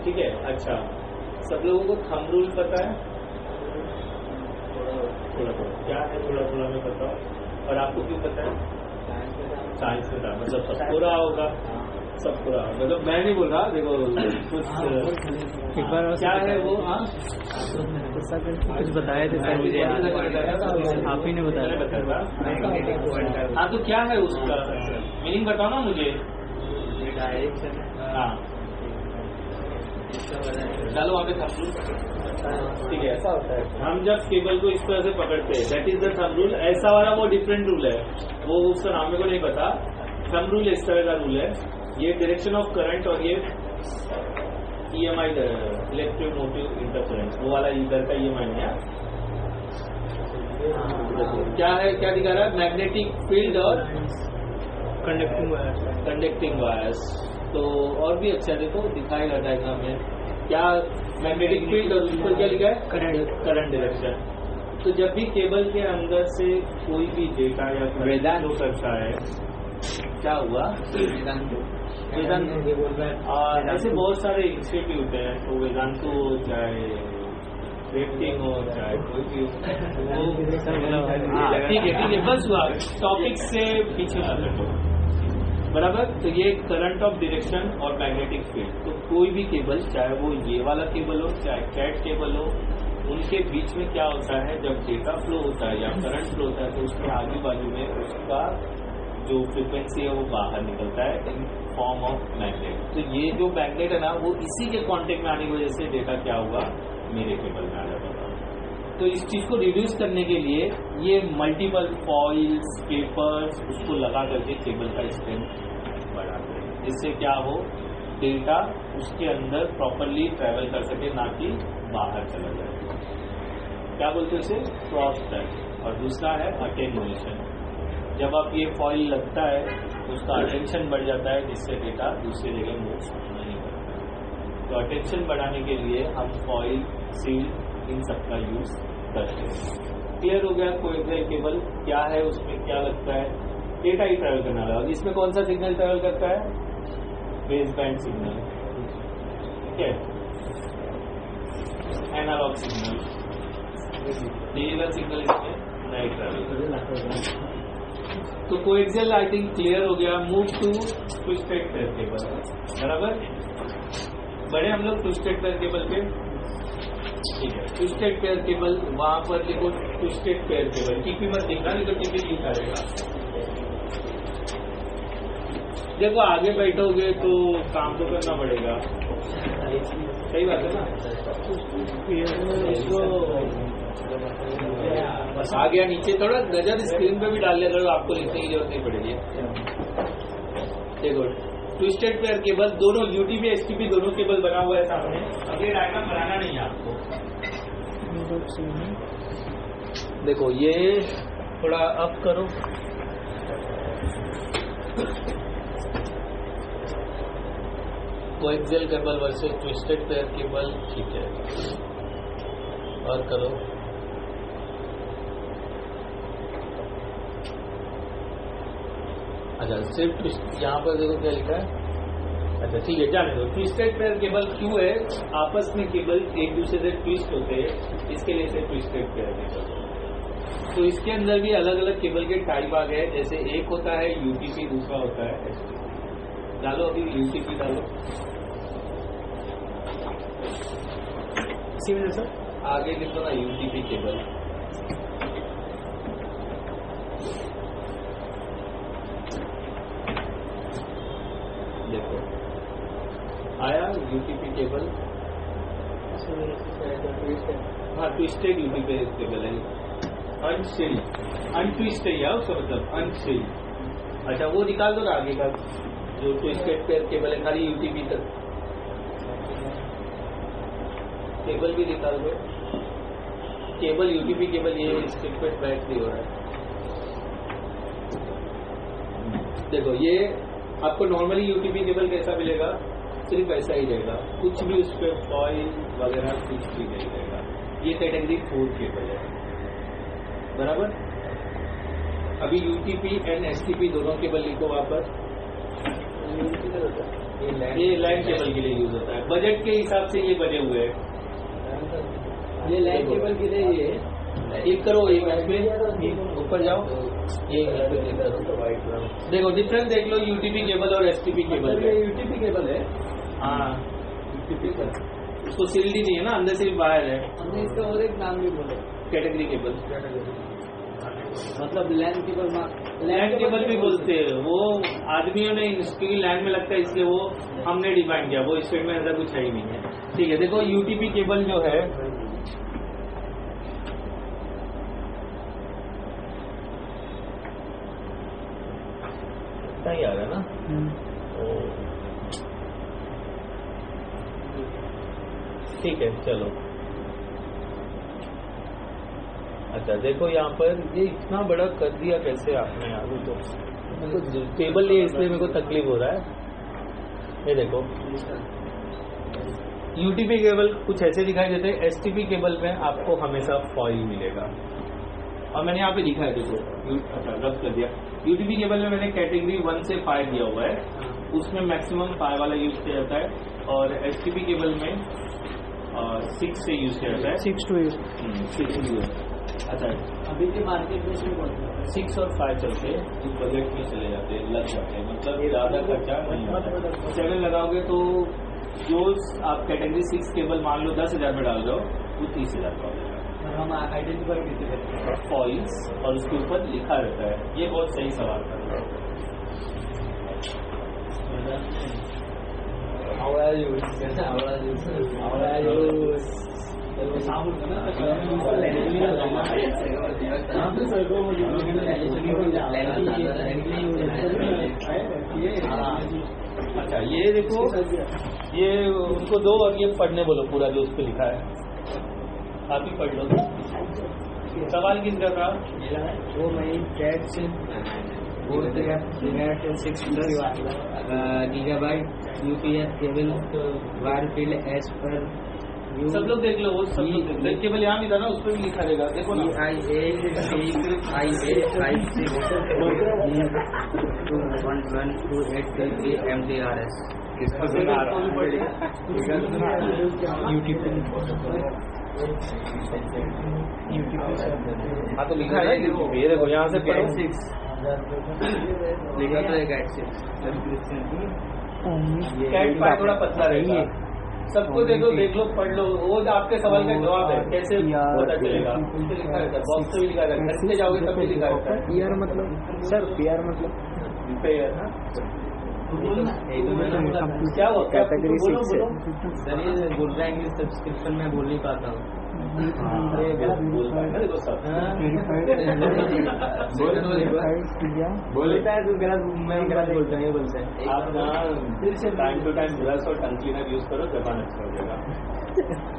ठीक है। अच्छा, सब लोगों को थंब रूल पता है? थोड़ा क्या है, थोड़ा मैं बताऊँ, और आपको क्यों पता है? साइंस में था, मतलब सबको रहा होगा, सबको रहा, मतलब मैं नहीं बोल रहा, देखो कुछ क्या है वो, कुछ बताए थे सर मुझे, आप ही ने बताया। हाँ तो क्या है उसका मीनिंग बताओ ना मुझे। डायरेक्शन। हाँ चलो वहाँ पे थंब रूल, ठीक है। ऐसा होता है, हम जब केबल को इस तरह से पकड़ते हैं, that is the thumb rule. ऐसा वाला वो डिफरेंट रूल है, वो उसका नाम मेरे को नहीं पता। थंब रूल इस तरह का रूल है, ये डायरेक्शन ऑफ करंट और ये EMI इलेक्ट्रोमोटिव इंटरफेरेंस, वो वाला इधर का EMI नहीं है। क्या है, क्या दिखा रहा है, मैग्नेटिक फील्ड और कंडक्टिंग वायर्स। तो और भी अच्छा देखो दिखाएगा डायग्राम में, क्या मैग्नेटिक फील्ड और उस पर क्या लिखा है, करंट डायरेक्शन। तो जब भी केबल के अंदर से कोई भी डेटा या वेदांत हो सकता है, क्या हुआ, वेदांत ऐसे बहुत सारे इंस्टीट्यूट हैं, तो वेदांत हो चाहे रेटिंग हो चाहे कोई भी हो, ठीक है बस हुआ, टॉपिक से पीछे मत हटो, बराबर। तो ये करंट ऑफ डायरेक्शन और मैग्नेटिक फील्ड, तो कोई भी केबल, चाहे वो ये वाला केबल हो चाहे कैट केबल हो, उनके बीच में क्या होता है, जब डेटा फ्लो होता है या करंट फ्लो होता है, तो उसके आजू बाजू में उसका जो फ्रीक्वेंसी है वो बाहर निकलता है इन फॉर्म ऑफ मैग्नेट। तो ये जो मैग्नेट है ना, वो इसी के कांटेक्ट में आने की वजह से डेटा क्या हुआ, मेरे केबल में आ जाता था। तो इस चीज को रिड्यूस करने के लिए ये मल्टीपल फॉइल्स, पेपर्स, उसको लगा करके केबल का स्ट्रेंथ बढ़ाते हैं, जिससे क्या हो, डेटा उसके अंदर प्रॉपरली ट्रेवल कर सके, ना कि बाहर चला जाए। क्या बोलते हैं इसे, क्रॉस टच। और दूसरा है अटेन्यूएशन, जब आप ये फॉइल लगता है उसका अटेंशन बढ़ जाता है, जिससे डेटा दूसरी जगह मूव नहीं करता है। तो अटेंशन बढ़ाने के लिए हम फॉइल, सील, इन सब का यूज करते हैं। क्लियर हो गया। कोएक्सियल केबल क्या है, उसमें क्या लगता है, डेटा ही ट्रैवल करने वाला है। इसमें कौन सा सिग्नल ट्रैवल करता है, बेस बैंड सिग्नल, ठीक है, एनालॉग सिग्नल, डिजिटल सिग्नल इसमें नहीं ट्रैवल। तो कोएक्सियल आई थिंक क्लियर हो गया। Move to twisted pair cable, बराबर। बढ़े हम लोग ट्विस्टेड पेयर केबल पे, ठीक है। ट्विस्टेड पेयर केबल, वहां पर लिखो ट्विस्टेड पेयर केबल, टीपी मत लिखना, नहीं तो टीपी लिखा रहेगा। देखो आगे बैठोगे तो काम तो करना पड़ेगा, सही बात है ना। बस आ गया नीचे, थोड़ा नजर स्क्रीन पे भी डाल लिया करो, आपको लिखने की जरूरत नहीं पड़ेगी। देखो ट्विस्टेड पेयर केबल, दोनों यूटीपी एसटीपी दोनों केबल बना हुआ है सामने। अब ये डायग्राम बनाना नहीं है आपको, देखो ये थोड़ा अप करो, coaxial cable versus twisted pair cable, ठीक है। और करो, अच्छा सिर्फ यहाँ पर देखो क्या लिखा है, अच्छा ठीक है जाने दो। ट्विस्टेड पेयर केबल क्यों है, आपस में केबल एक दूसरे से ट्विस्ट होते हैं, इसके लिए से ट्विस्टेड पेयर केबल। तो इसके अंदर भी अलग अलग केबल के टाइप आ गए, जैसे एक होता है यूटीपी, दूसरा होता है एसटीपी। डालो अभी यूटीपी डालो, इसी में सर आगे लिखो ना यूटीपी केबल। देखो आया यूटीपी केबल, हाँ ट्विस्टेड यूटीपी केबल है, अनस्टेडी, अनट्विस्ट है उसका मतलब अनस्टेडी। अच्छा वो निकाल दो ना आगे का, जो ट्विस्टेड पेयर केबल है, खाली यूटीपी तक केबल भी निकाल दो। केबल यूटीपी केबल ये स्टिक बैक भी हो रहा है। देखो ये आपको नॉर्मली यूटीपी केबल कैसा मिलेगा, सिर्फ ऐसा ही रहेगा, कुछ भी उस पर फॉइल वगैरह कुछ भी नहीं रहेगा। ये कैटेगरी 4 केबल है, बराबर। अभी यूटीपी एंड एसटीपी दोनों केबल लिखो वापस। ये लैन केबल के लिए यूज होता है, बजट के हिसाब से ये बने हुए हैं। ये लैन केबल के लिए ये एक करो, एक ऊपर जाओ, ये देखो डिफरेंस देख लो यूटीपी केबल और एसटीपी केबल। ये यूटीपी केबल है। हाँ, उसको सील्ड ही नहीं है ना, अंदर सिर्फ वायर है। हमने इसका और एक नाम भी बोला, कैटेगरी केबल, मतलब लैन केबल। लैंड केबल भी बोलते हैं, वो आदमियों ने क्योंकि लैंड में लगता है इसलिए वो हमने डिफाइन किया, वो स्टेट में ऐसा कुछ है ही नहीं है। ठीक है, देखो यूटीपी केबल जो है सही आ रहा है ना। ठीक है, चलो। अच्छा देखो यहाँ पर ये इतना बड़ा कर दिया कैसे आपने यार, तो केबल लिए इसलिए मेरे को तकलीफ हो रहा है। ये देखो यूटीपी केबल कुछ ऐसे दिखाई देते हैं, एसटीपी केबल में आपको हमेशा फॉइल मिलेगा, और मैंने यहाँ पे लिखा है देखो, अच्छा रब कर दिया। यूटीपी केबल में मैंने कैटेगरी 1 से 5 दिया हुआ है, उसमें मैक्सिमम 5 वाला यूज किया जाता है, और एसटीपी केबल में 6 से यूज किया जाता है। 6 to 8। अच्छा, अभी के मार्केट में सिर्फ 6 और 5 चलते हैं, इस बजट में चले जाते हैं, लग जाते हैं, मतलब ज़्यादा खर्चा नहीं होता है। 7 लगाओगे तो जो आप कैटेगरी 6 केबल मान लो 10,000 में डाल दो, वो 30,000 का हो जाएगा। हम आइडेंटिफाई कैसे करते हैं? फॉइल्स और उसके ऊपर लिखा रहता है। ये बहुत सही सवाल था। अच्छा ये देखो, ये उनको दो और ये पढ़ने बोलो पूरा जो उस पर लिखा है, आप ही पढ़ लो। सवाल किसका था? वो मैं कैट से बोल दिया 6+ gigabyte UPS cable wire field edge पर सब लोग देख लो, वो सब लोग देख लो। केबल यहाँ भी था ना, उस पर भी लिखा रहेगा, देखो ना। MDRS किसका सुना हाँ तो लिखा है, ये देखो यहाँ से पढ़ो। लिखा तो है कैट पाई थोड़ा पतला रहेगा। सबको देखो, देख लो, पढ़ लो, वो आपके सवाल का जवाब है, कैसे पता चलेगा? उस पर लिखा रहता है, बॉक्स पे भी लिखा रहता है, घर से जाओगे तब भी लिखा रहता है। पीआर मतलब सर, पीआर मतलब पेयर ना क्या हुआ? कैटेगरी बोलो बोलो। सर ये बोल रहा है इंग्लिश सब्सक्रिप्शन में बोल नहीं पाता हूँ। बोलता है ना, देखो सब बोलता है तो गलत, मैं गलत बोलता हूँ, ये बोलता है। आप ना फिर से टाइम टू टाइम ब्रश और टंग क्लीनर यूज करो, जबान अच्छा हो जाएगा।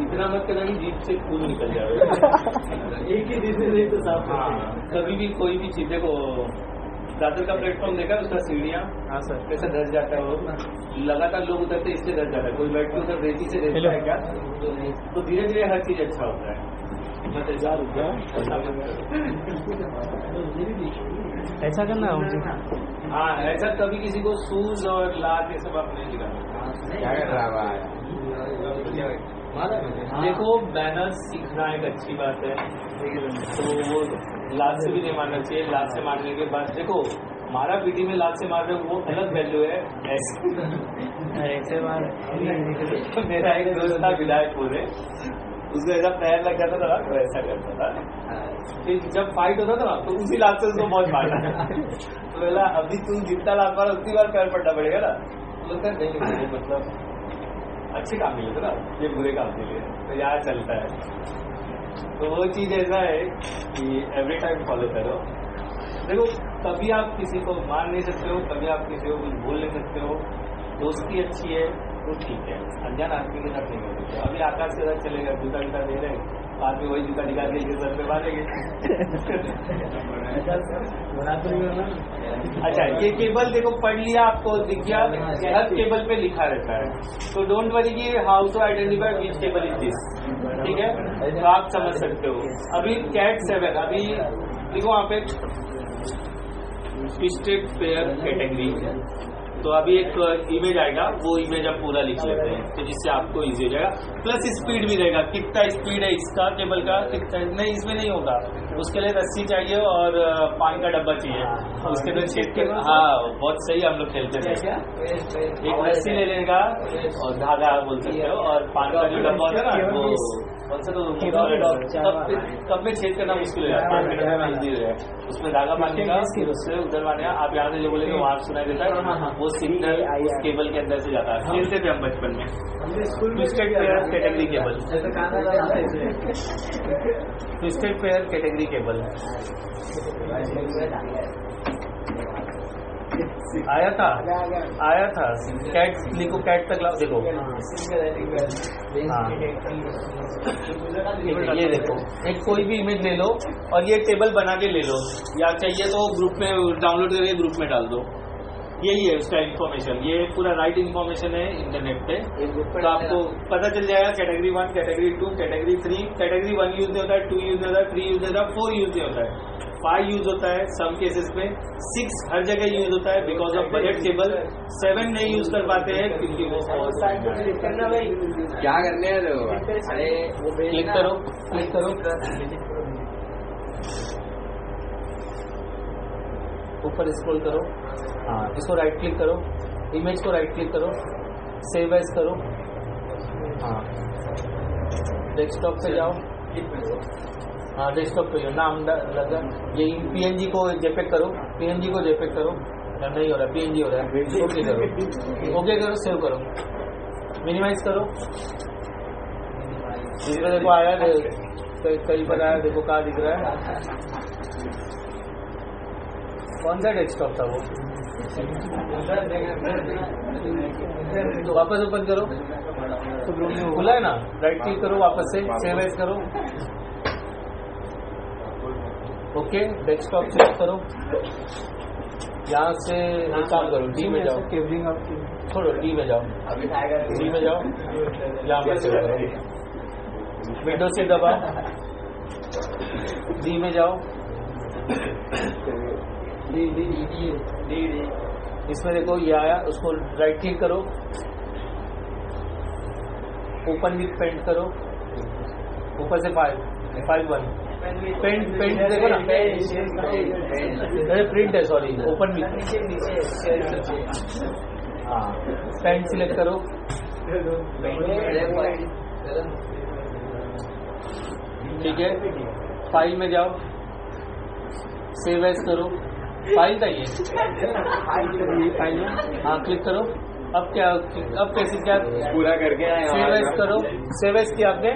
इतना मत करना कि जीभ से खून निकल जाए। एक ही दिन से तो साफ। हाँ, कभी भी कोई भी चीजें को, दादर का प्लेटफॉर्म देखा उसका सीढ़ियाँ, हाँ सर, कैसे डर जाता है वो, लगातार लोग उतरते इसलिए डर जाता है। कोई बैठ के उधर रेती से देखता है क्या, तो धीरे धीरे हर चीज अच्छा होता है। ऐसा करना है मुझे। हाँ, ऐसा कभी किसी को सूज और लात ये सब आप नहीं दिखाना। क्या कर रहा है? देखो बैनर्स सीखना एक अच्छी बात है, तो वो लात से भी नहीं मारना चाहिए। लात से मारने के बाद देखो, हमारा पीटी में लात से मार रहे वो अलग वैल्यू है। ऐसे मार मेरा एक दोस्त था विधायकपुर में, उसको ऐसा पैर लग जाता था तो ऐसा करता था। फिर जब फाइट होता था ना तो उसी लात से उसको बहुत मारना। तो बोला अभी तू जितना लात मारा उतनी बार पैर पड़ना पड़ेगा ना। तो नहीं, मतलब अच्छे काम मिले थे ना, ये बुरे काम के लिए, तो यार चलता है। तो वो चीज ऐसा है कि एवरी टाइम फॉलो करो। देखो कभी आप किसी को मार नहीं सकते हो, कभी आप किसी को कुछ बोल नहीं सकते हो। दोस्ती अच्छी है तो ठीक है, अनजान आदमी के साथ नहीं कर सकते। अभी आकाश के साथ चलेगा, जूता जूता दे रहे बाद में वही जूता निकाल के सर पे मारेंगे। अच्छा, ये केबल देखो पढ़ लिया, आपको दिख गया, हर केबल पे लिखा रहता है, तो डोंट वरी कि how to identify which cable is this, ठीक है, तो आप समझ सकते हो। अभी कैट 7, अभी देखो वहाँ पे ट्विस्टेड पेयर कैटेगरी, तो अभी एक इमेज आएगा, वो इमेज आप पूरा लिख लेते हैं, तो जिससे आपको इजी हो जाएगा। प्लस स्पीड भी रहेगा, कितना स्पीड है इसका केबल का, कितना नहीं, इसमें नहीं होगा, उसके लिए रस्सी चाहिए और पानी का डब्बा चाहिए, उसके अंदर छेद के, हाँ बहुत सही, हम लोग खेलते थे। एक रस्सी ले लेगा और धागा बोल सकते हो, और पानी का जो डब्बा होता है ना, वो कौन सा, तो कब में छेद करना मुश्किल हो जाता है, इजी हो जाएगा, उसमें धागा बांधने का, फिर उससे उधर बांधने का, आप यहाँ से जो बोलेंगे वहाँ सुनाई देता है, वो सिग्नल उस केबल के अंदर से जाता है। खेलते थे हम बचपन में twisted pair category cable, twisted pair category cable आया था कैट, लिखो कैट तक लाओ, देखो ये देखो, एक कोई भी इमेज ले लो और ये टेबल बना के ले लो, या चाहिए तो ग्रुप में डाउनलोड करके ग्रुप में डाल दो, यही है उसका इन्फॉर्मेशन, ये पूरा राइट इन्फॉर्मेशन है इंटरनेट पे, तो आपको पता चल जाएगा category 1, category 2, category 3, category 1 use नहीं होता है, 2 यूज नहीं होता है, 3 यूज नहीं होता है, 4 यूज नहीं होता है, 5 यूज होता है सम केसेस में, 6 हर जगह यूज होता है बिकॉज ऑफ बजट केबल, 7 नहीं यूज कर पाते हैं क्योंकि वो क्या करने हैं लोग, अरे क्लिक करो, ऊपर स्क्रॉल करो, हाँ इसको राइट क्लिक करो, इमेज को राइट क्लिक करो, सेव एज करो, हाँ डेस्कटॉप पे जाओ, हाँ डेस्कटॉप पे नाम लगा, ये पीएनजी को जेपेग करो, पीएनजी को जेपेग करो, नहीं हो रहा, पीएनजी हो रहा है, ओके करो, ओके करो, सेव करो, मिनिमाइज करो, इसमें देखो आया, कहीं पर आया, देखो कहाँ दिख रहा है, कौन सा डेस्कटॉप था वो, तो वापस ओपन करो, खुला है ना, राइट क्लिक करो, वापस से सेव एज करो, ओके डेस्कटॉप सेलेक्ट करो, यहाँ से एक काम करो, डी में जाओ, छोड़ो डी में जाओ, डी में जाओ, यहाँ पर सेव करो, विंडो से दबाओ, डी में जाओ, इसमें देखो ये आया, उसको राइट क्लिक करो, ओपन विथ पेंट करो, ऊपर से फाइल 1 पेंट देखो ना, प्रिंट है, सॉरी ओपन विथ, हाँ पेंट सिलेक्ट करो, ठीक है, फाइल में जाओ, सेव एज करो, फाइल था ये, फाइल में हाँ क्लिक करो, अब कैसे क्या पूरा करके सेव एज करो, सेव एज किया आपने,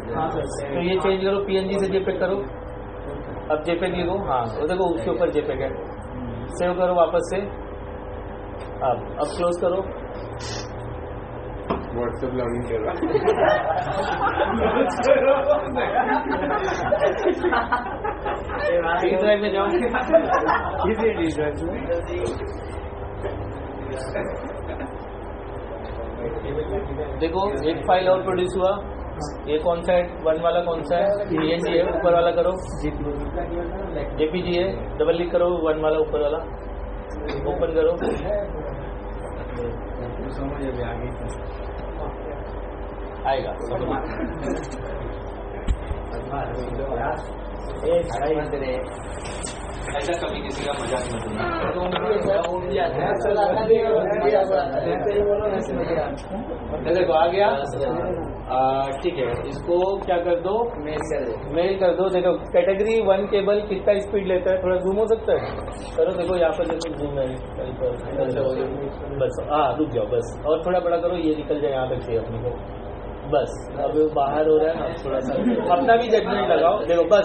तो ये चेंज करो, पीएनजी से जेपेग करो, अब जेपेग लिखो, हाँ वो देखो उसके ऊपर जेपेग है, सेव करो वापस से, अब क्लोज करो, व्हाट्सएप लॉगिन कर रहा ड्राइव में जाओ, देखो एक फाइल और प्रोड्यूस हुआ, ये कौन सा है, 1 वाला कौन सा है, पीएनजी है, ऊपर वाला करो, जेपीजी है, डबल क्लिक करो, 1 वाला ऊपर वाला ओपन करो, आएगा, ऐसा कभी किसी का मजाक मत उड़ाना, देखो आ गया, ठीक है, इसको क्या कर दो, मेल कर दो, देखो कैटेगरी 1 केबल कितना स्पीड लेता है, थोड़ा जूम हो सकता है, करो, देखो यहाँ पर देखो जूम है, बस हाँ रुक जाओ बस, और थोड़ा बड़ा करो, ये निकल जाए यहाँ तक से अपने को, बस अब बाहर हो रहा है ना थोड़ा सा, अपना भी जजमेंट लगाओ। देखो बस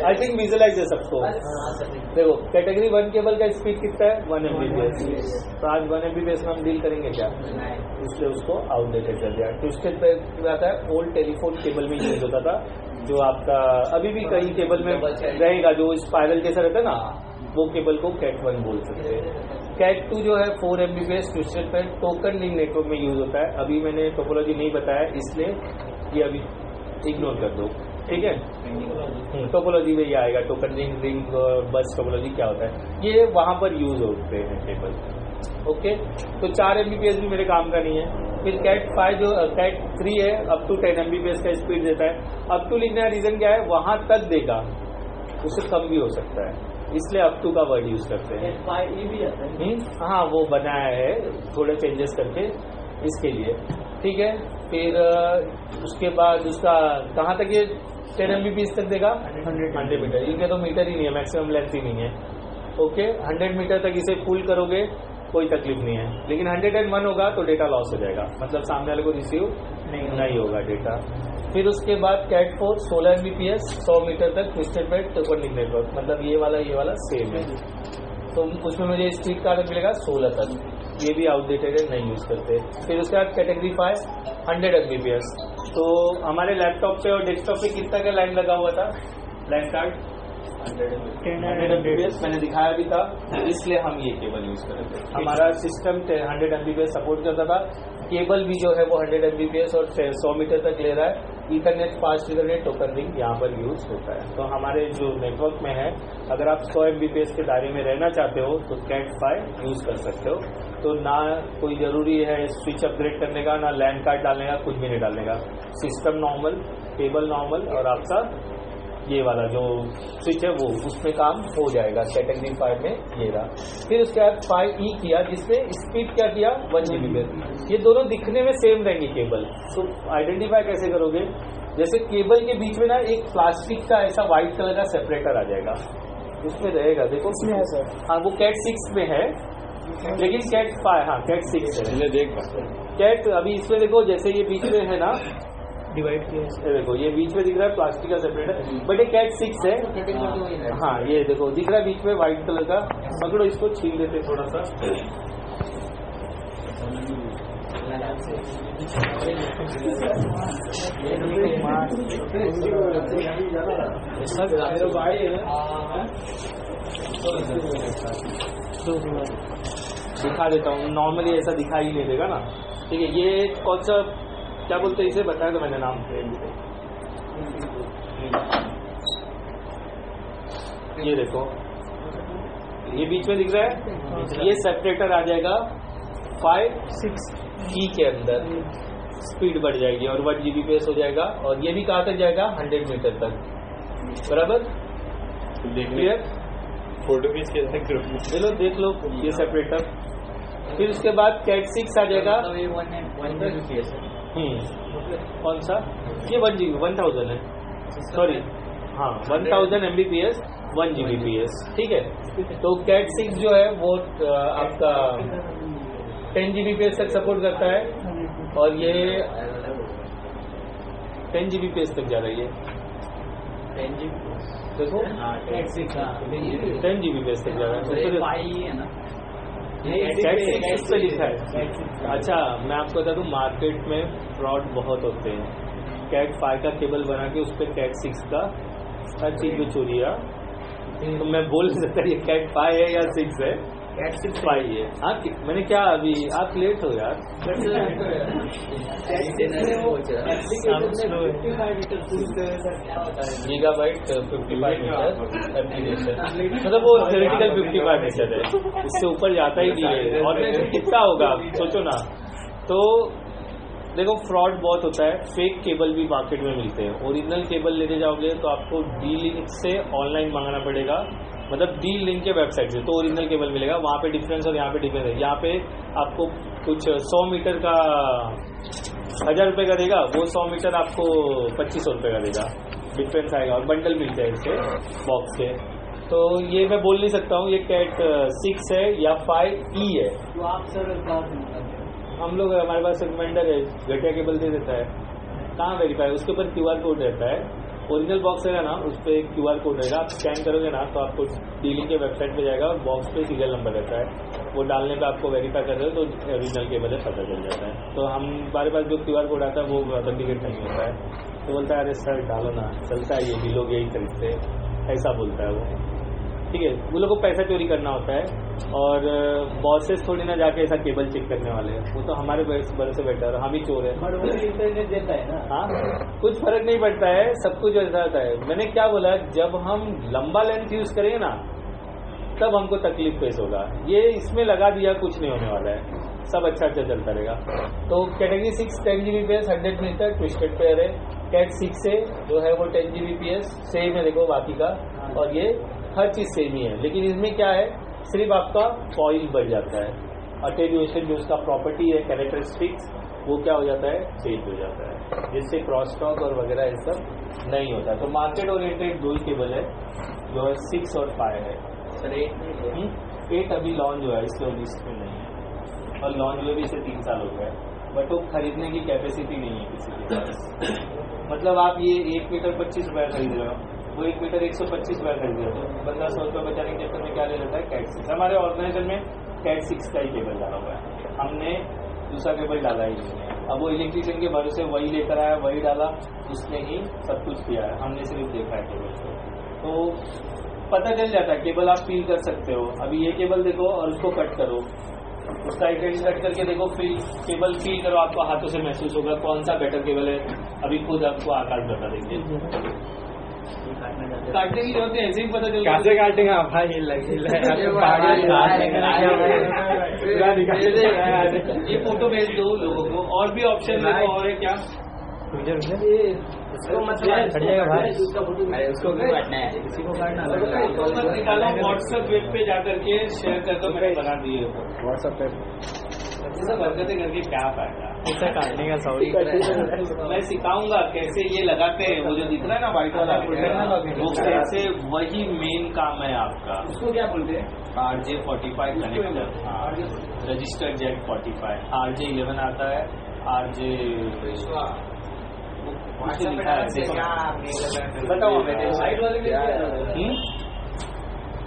आई थिंक विजुअलाइज है सबको। देखो कैटेगरी 1 केबल का स्पीड कितना है 1 Mbps। तो आज 1 Mbps में हम डील करेंगे क्या, इसलिए उसको आउटडेटेड कर दिया। ट्विस्टेड पे आता है ओल्ड टेलीफोन केबल में यूज होता था, जो आपका अभी भी कई केबल में रहेगा, जो स्पाइरल जैसा रहता है ना, वो केबल को कैट 1 बोल सकते हैं। कैट 2 जो है 4 Mbps ट्विस्टेड पे टोकन लिंक नेटवर्क में यूज होता है। अभी मैंने टोपोलॉजी नहीं बताया, इसलिए ये अभी इग्नोर कर दो, ठीक है। टोपोलॉजी में ये आएगा, टोकन लिंक रिंग बस टोपोलॉजी क्या होता है, ये वहां पर यूज होते हैं केबल। ओके, तो 4 Mbps भी मेरे काम का नहीं है। फिर कैट 5 जो कैट 3 है अप टू 10 Mbps का स्पीड देता है। अप टू लिखने का रीजन क्या है, वहां तक देगा, उससे कम भी हो सकता है, इसलिए अप टू का वर्ड यूज करते हैं। भी आता है, हाँ वो बनाया है थोड़े चेंजेस करके इसके लिए, ठीक है। फिर उसके बाद उसका कहाँ तक ये 10 Mbps तक देगा 100 मीटर। इनके तो मीटर ही नहीं है, मैक्सिमम लेंथ ही नहीं है। ओके, 100 मीटर तक इसे फुल करोगे कोई तकलीफ नहीं है, लेकिन 101 होगा तो डेटा लॉस हो जाएगा, मतलब सामने वाले को रिसीव नहीं होगा डेटा। फिर उसके बाद कैट 4 16 Mbps 100 मीटर तक ट्विस्टेड पे टोकन लिंक नेटवर्क, मतलब ये वाला सेम है। तो उसमें मुझे स्पीड कार्ड मिलेगा 16 तक, ये भी आउटडेटेड है, नहीं यूज करते। फिर उसके बाद कैटेगरी 5 100 Mbps। तो हमारे लैपटॉप पे और डेस्कटॉप पे कितना का लाइन लगा हुआ था, लाइन कार्ड 100 Mbps मैंने दिखाया भी था, इसलिए हम ये केबल यूज कर रहे थे। हमारा सिस्टम 100 Mbps सपोर्ट करता था, केबल भी जो है वो 100 Mbps और 100 मीटर तक ले रहा है। Ethernet fast Ethernet token link यहाँ पर यूज होता है। तो हमारे जो नेटवर्क में है, अगर आप 100 Mbps के दायरे में रहना चाहते हो तो कैट 5 यूज कर सकते हो। तो ना कोई जरूरी है स्विच अपग्रेड करने का, ना लैंड कार्ड डालने का, कुछ भी नहीं डालने का। सिस्टम नॉर्मल, केबल नॉर्मल, और आपका ये वाला जो स्विच है वो उसमें काम हो जाएगा। कैटेगरी 5 में ये रहा। फिर उसके बाद 5E किया, जिसमें स्पीड क्या किया 1 Gbps। ये दोनों दिखने में सेम रहेंगे केबल, तो आइडेंटिफाई कैसे करोगे, जैसे केबल के बीच में ना एक प्लास्टिक का ऐसा व्हाइट कलर का सेपरेटर आ जाएगा, उसमें रहेगा, देखो उसमें है सर। हाँ वो कैट 6 में है, लेकिन कैट 5 हाँ कैट 6 है। देख कैट अभी इसमें देखो, जैसे ये बीच में है ना डिवाइड किया, देखो ये बीच में दिख रहा है प्लास्टिक का सेपरेटर, बट ये कैट 6 है। हाँ ये देखो दिख रहा है बीच में व्हाइट कलर का, पकड़ो इसको, छीन लेते थोड़ा सा। दिखा देता हूँ, नॉर्मली ऐसा दिखाई ही नहीं देगा ना, ठीक है। ये कौन सा क्या बोलते हैं इसे, बताया तो मैंने नाम। ये देखो ये बीच में दिख रहा है, ये सेपरेटर आ जाएगा 5-6E के अंदर, स्पीड बढ़ जाएगी और 1 Gbps हो जाएगा। और ये भी कहाँ तक जाएगा 100 मीटर तक, बराबर। क्लियर, फोटो खींच के चलो देख लो ये सेपरेटर। फिर उसके बाद कैट 6 आ जाएगा, कौन सा, ये 1000 है, सॉरी हाँ 1000 Mbps 1 Gbps, ठीक है। तो कैट 6 जो है वो आपका 10 Gbps तक सपोर्ट करता है, और ये 10 Gbps तक जा रही है, देखो 10 Gbps तक जा रहा है। कैट 6 पे लिखा है। अच्छा मैं आपको बता दूं, मार्केट में फ्रॉड बहुत होते हैं। कैट 5 का केबल बना के उस पर कैट 6 का हर चीज में चोरी है, तो मैं बोल नहीं सकता ये कैट 5 है या 6 है, कैट 6 5 है। हाँ मैंने क्या, अभी आप लेट हो यार। गीगाबाइट 55 मीटर एप्लीकेशन, मतलब वो थ्योरेटिकल 55 मीटर है, इससे ऊपर जाता ही नहीं है। और कितना होगा सोचो ना। तो देखो फ्रॉड बहुत होता है, फेक केबल भी मार्केट में मिलते हैं। ओरिजिनल केबल लेने जाओगे तो आपको डी लिंक से ऑनलाइन मंगाना पड़ेगा, मतलब डी लिंक के वेबसाइट से, तो ओरिजिनल केबल मिलेगा। वहाँ पे डिफरेंस और यहाँ पे डिफरेंस है। यहाँ पे आपको कुछ 100 मीटर का 1000 रुपये का देगा, वो 100 मीटर आपको 2500 रुपये का देगा, डिफरेंस आएगा। और बंडल मिलते हैं इसके बॉक्स के। तो ये मैं बोल नहीं सकता हूँ ये कैट 6 है या 5E है। तो आप सर हम लोग, हमारे पास एक वेंडर है, घटिया केबल दे देता है, कहाँ वेरीफाई, उसके ऊपर QR कोड रहता है, ओरिजिनल बॉक्स रहेगा ना उस पर QR कोड रहेगा, आप स्कैन करोगे ना तो आपको डीलिंग के वेबसाइट पे जाएगा और बॉक्स पे सीरियल नंबर रहता है, वो डालने पे आपको वेरीफाई कर रहे हो तो ओरिजिनल केबल है पता चल जाता है। तो हमारे पास जो QR कोड आता है वो ऑथेंटिकेट नहीं होता है, तो बोलता है अरे सर डालो ना, चलता है ये भी लोग यही खरीदते, ऐसा बोलता है वो। ठीक है, वो लोग को पैसा चोरी करना होता है और बॉसेस थोड़ी ना जाके ऐसा केबल चेक करने वाले हैं, वो तो हमारे बड़े से बेटर, हम ही चोर है। इंटरनेट देता है ना, हाँ कुछ फर्क नहीं पड़ता है, सब कुछ ऐसा होता है। मैंने क्या बोला, जब हम लंबा लेंथ यूज करेंगे ना तब हमको तकलीफ फेस होगा, ये इसमें लगा दिया कुछ नहीं होने वाला है, सब अच्छा चलता रहेगा। तो category 6 10 Gbps 100 metre twisted pair है, कैट 6 से जो है वो 10 Gbps सेम है, देखो बाकी का, और ये हर चीज सेम ही है, लेकिन इसमें क्या है सिर्फ आपका कॉइल बढ़ जाता है, अटेन्यूएशन जो उसका प्रॉपर्टी है कैरेक्टरिस्टिक्स वो क्या हो जाता है चेंज हो जाता है, जिससे क्रॉस टॉक और वगैरह ये सब नहीं होता। तो मार्केट ओरिएंटेड दो केबल है जो है 6 और 5 है सर, 8 अभी लॉन्च हुआ है, इसके लिस्ट में नहीं है, और लॉन्च हुए भी इसे 3 साल हो गए, बट वो खरीदने की कैपेसिटी नहीं है किसी के पास। मतलब आप ये 1 मीटर 25 रुपये खरीद रहे हो, वो 1 मीटर 125 रुपये खरीद रहे हो, तो बंदा 100 रुपये बचाने के चक्कर में क्या ले लेता है कैट 6। हमारे ऑर्गेनाइजेशन में कैट 6 का ही केबल डाला हुआ है, हमने दूसरा केबल डाला ही नहीं है। अब वो इलेक्ट्रिशियन के भरोसे वही लेकर आया, वही डाला, उसने ही सब कुछ किया है, हमने सिर्फ देखा है केबल को, तो पता चल जाता है, केबल आप फील कर सकते हो। अभी ये केबल देखो और उसको कट करो, उसका एक कट करके देखो, केबल फील करो, आपको हाथों से महसूस होगा कौन सा बेटर केबल है। अभी खुद आपको आकाश बता देंगे, काटने की जरूरत है, ऐसे ही पता चल कैसे काटेगा भाई, ये फोटो भेज दो लोगों को, और भी ऑप्शन देखो, और है क्या उसको मतलब उसको क्यों काटना है, किसी को काटना निकालो, व्हाट्सएप वेब पे जाकर के शेयर कर दो, मैंने बना दिए व्हाट्सएप पे, सब हरकतें करके क्या फायदा, ऐसा काटने का सॉरी मैं सिखाऊंगा कैसे ये लगाते हैं, वो जो दिख रहा है ना व्हाइट वाला, वो कैसे, वही मेन काम है आपका। उसको क्या बोलते हैं, RJ45 connector, registered jet 45, RJ11 आता है, RJ लिखा है, बताओ हमें साइड वाले में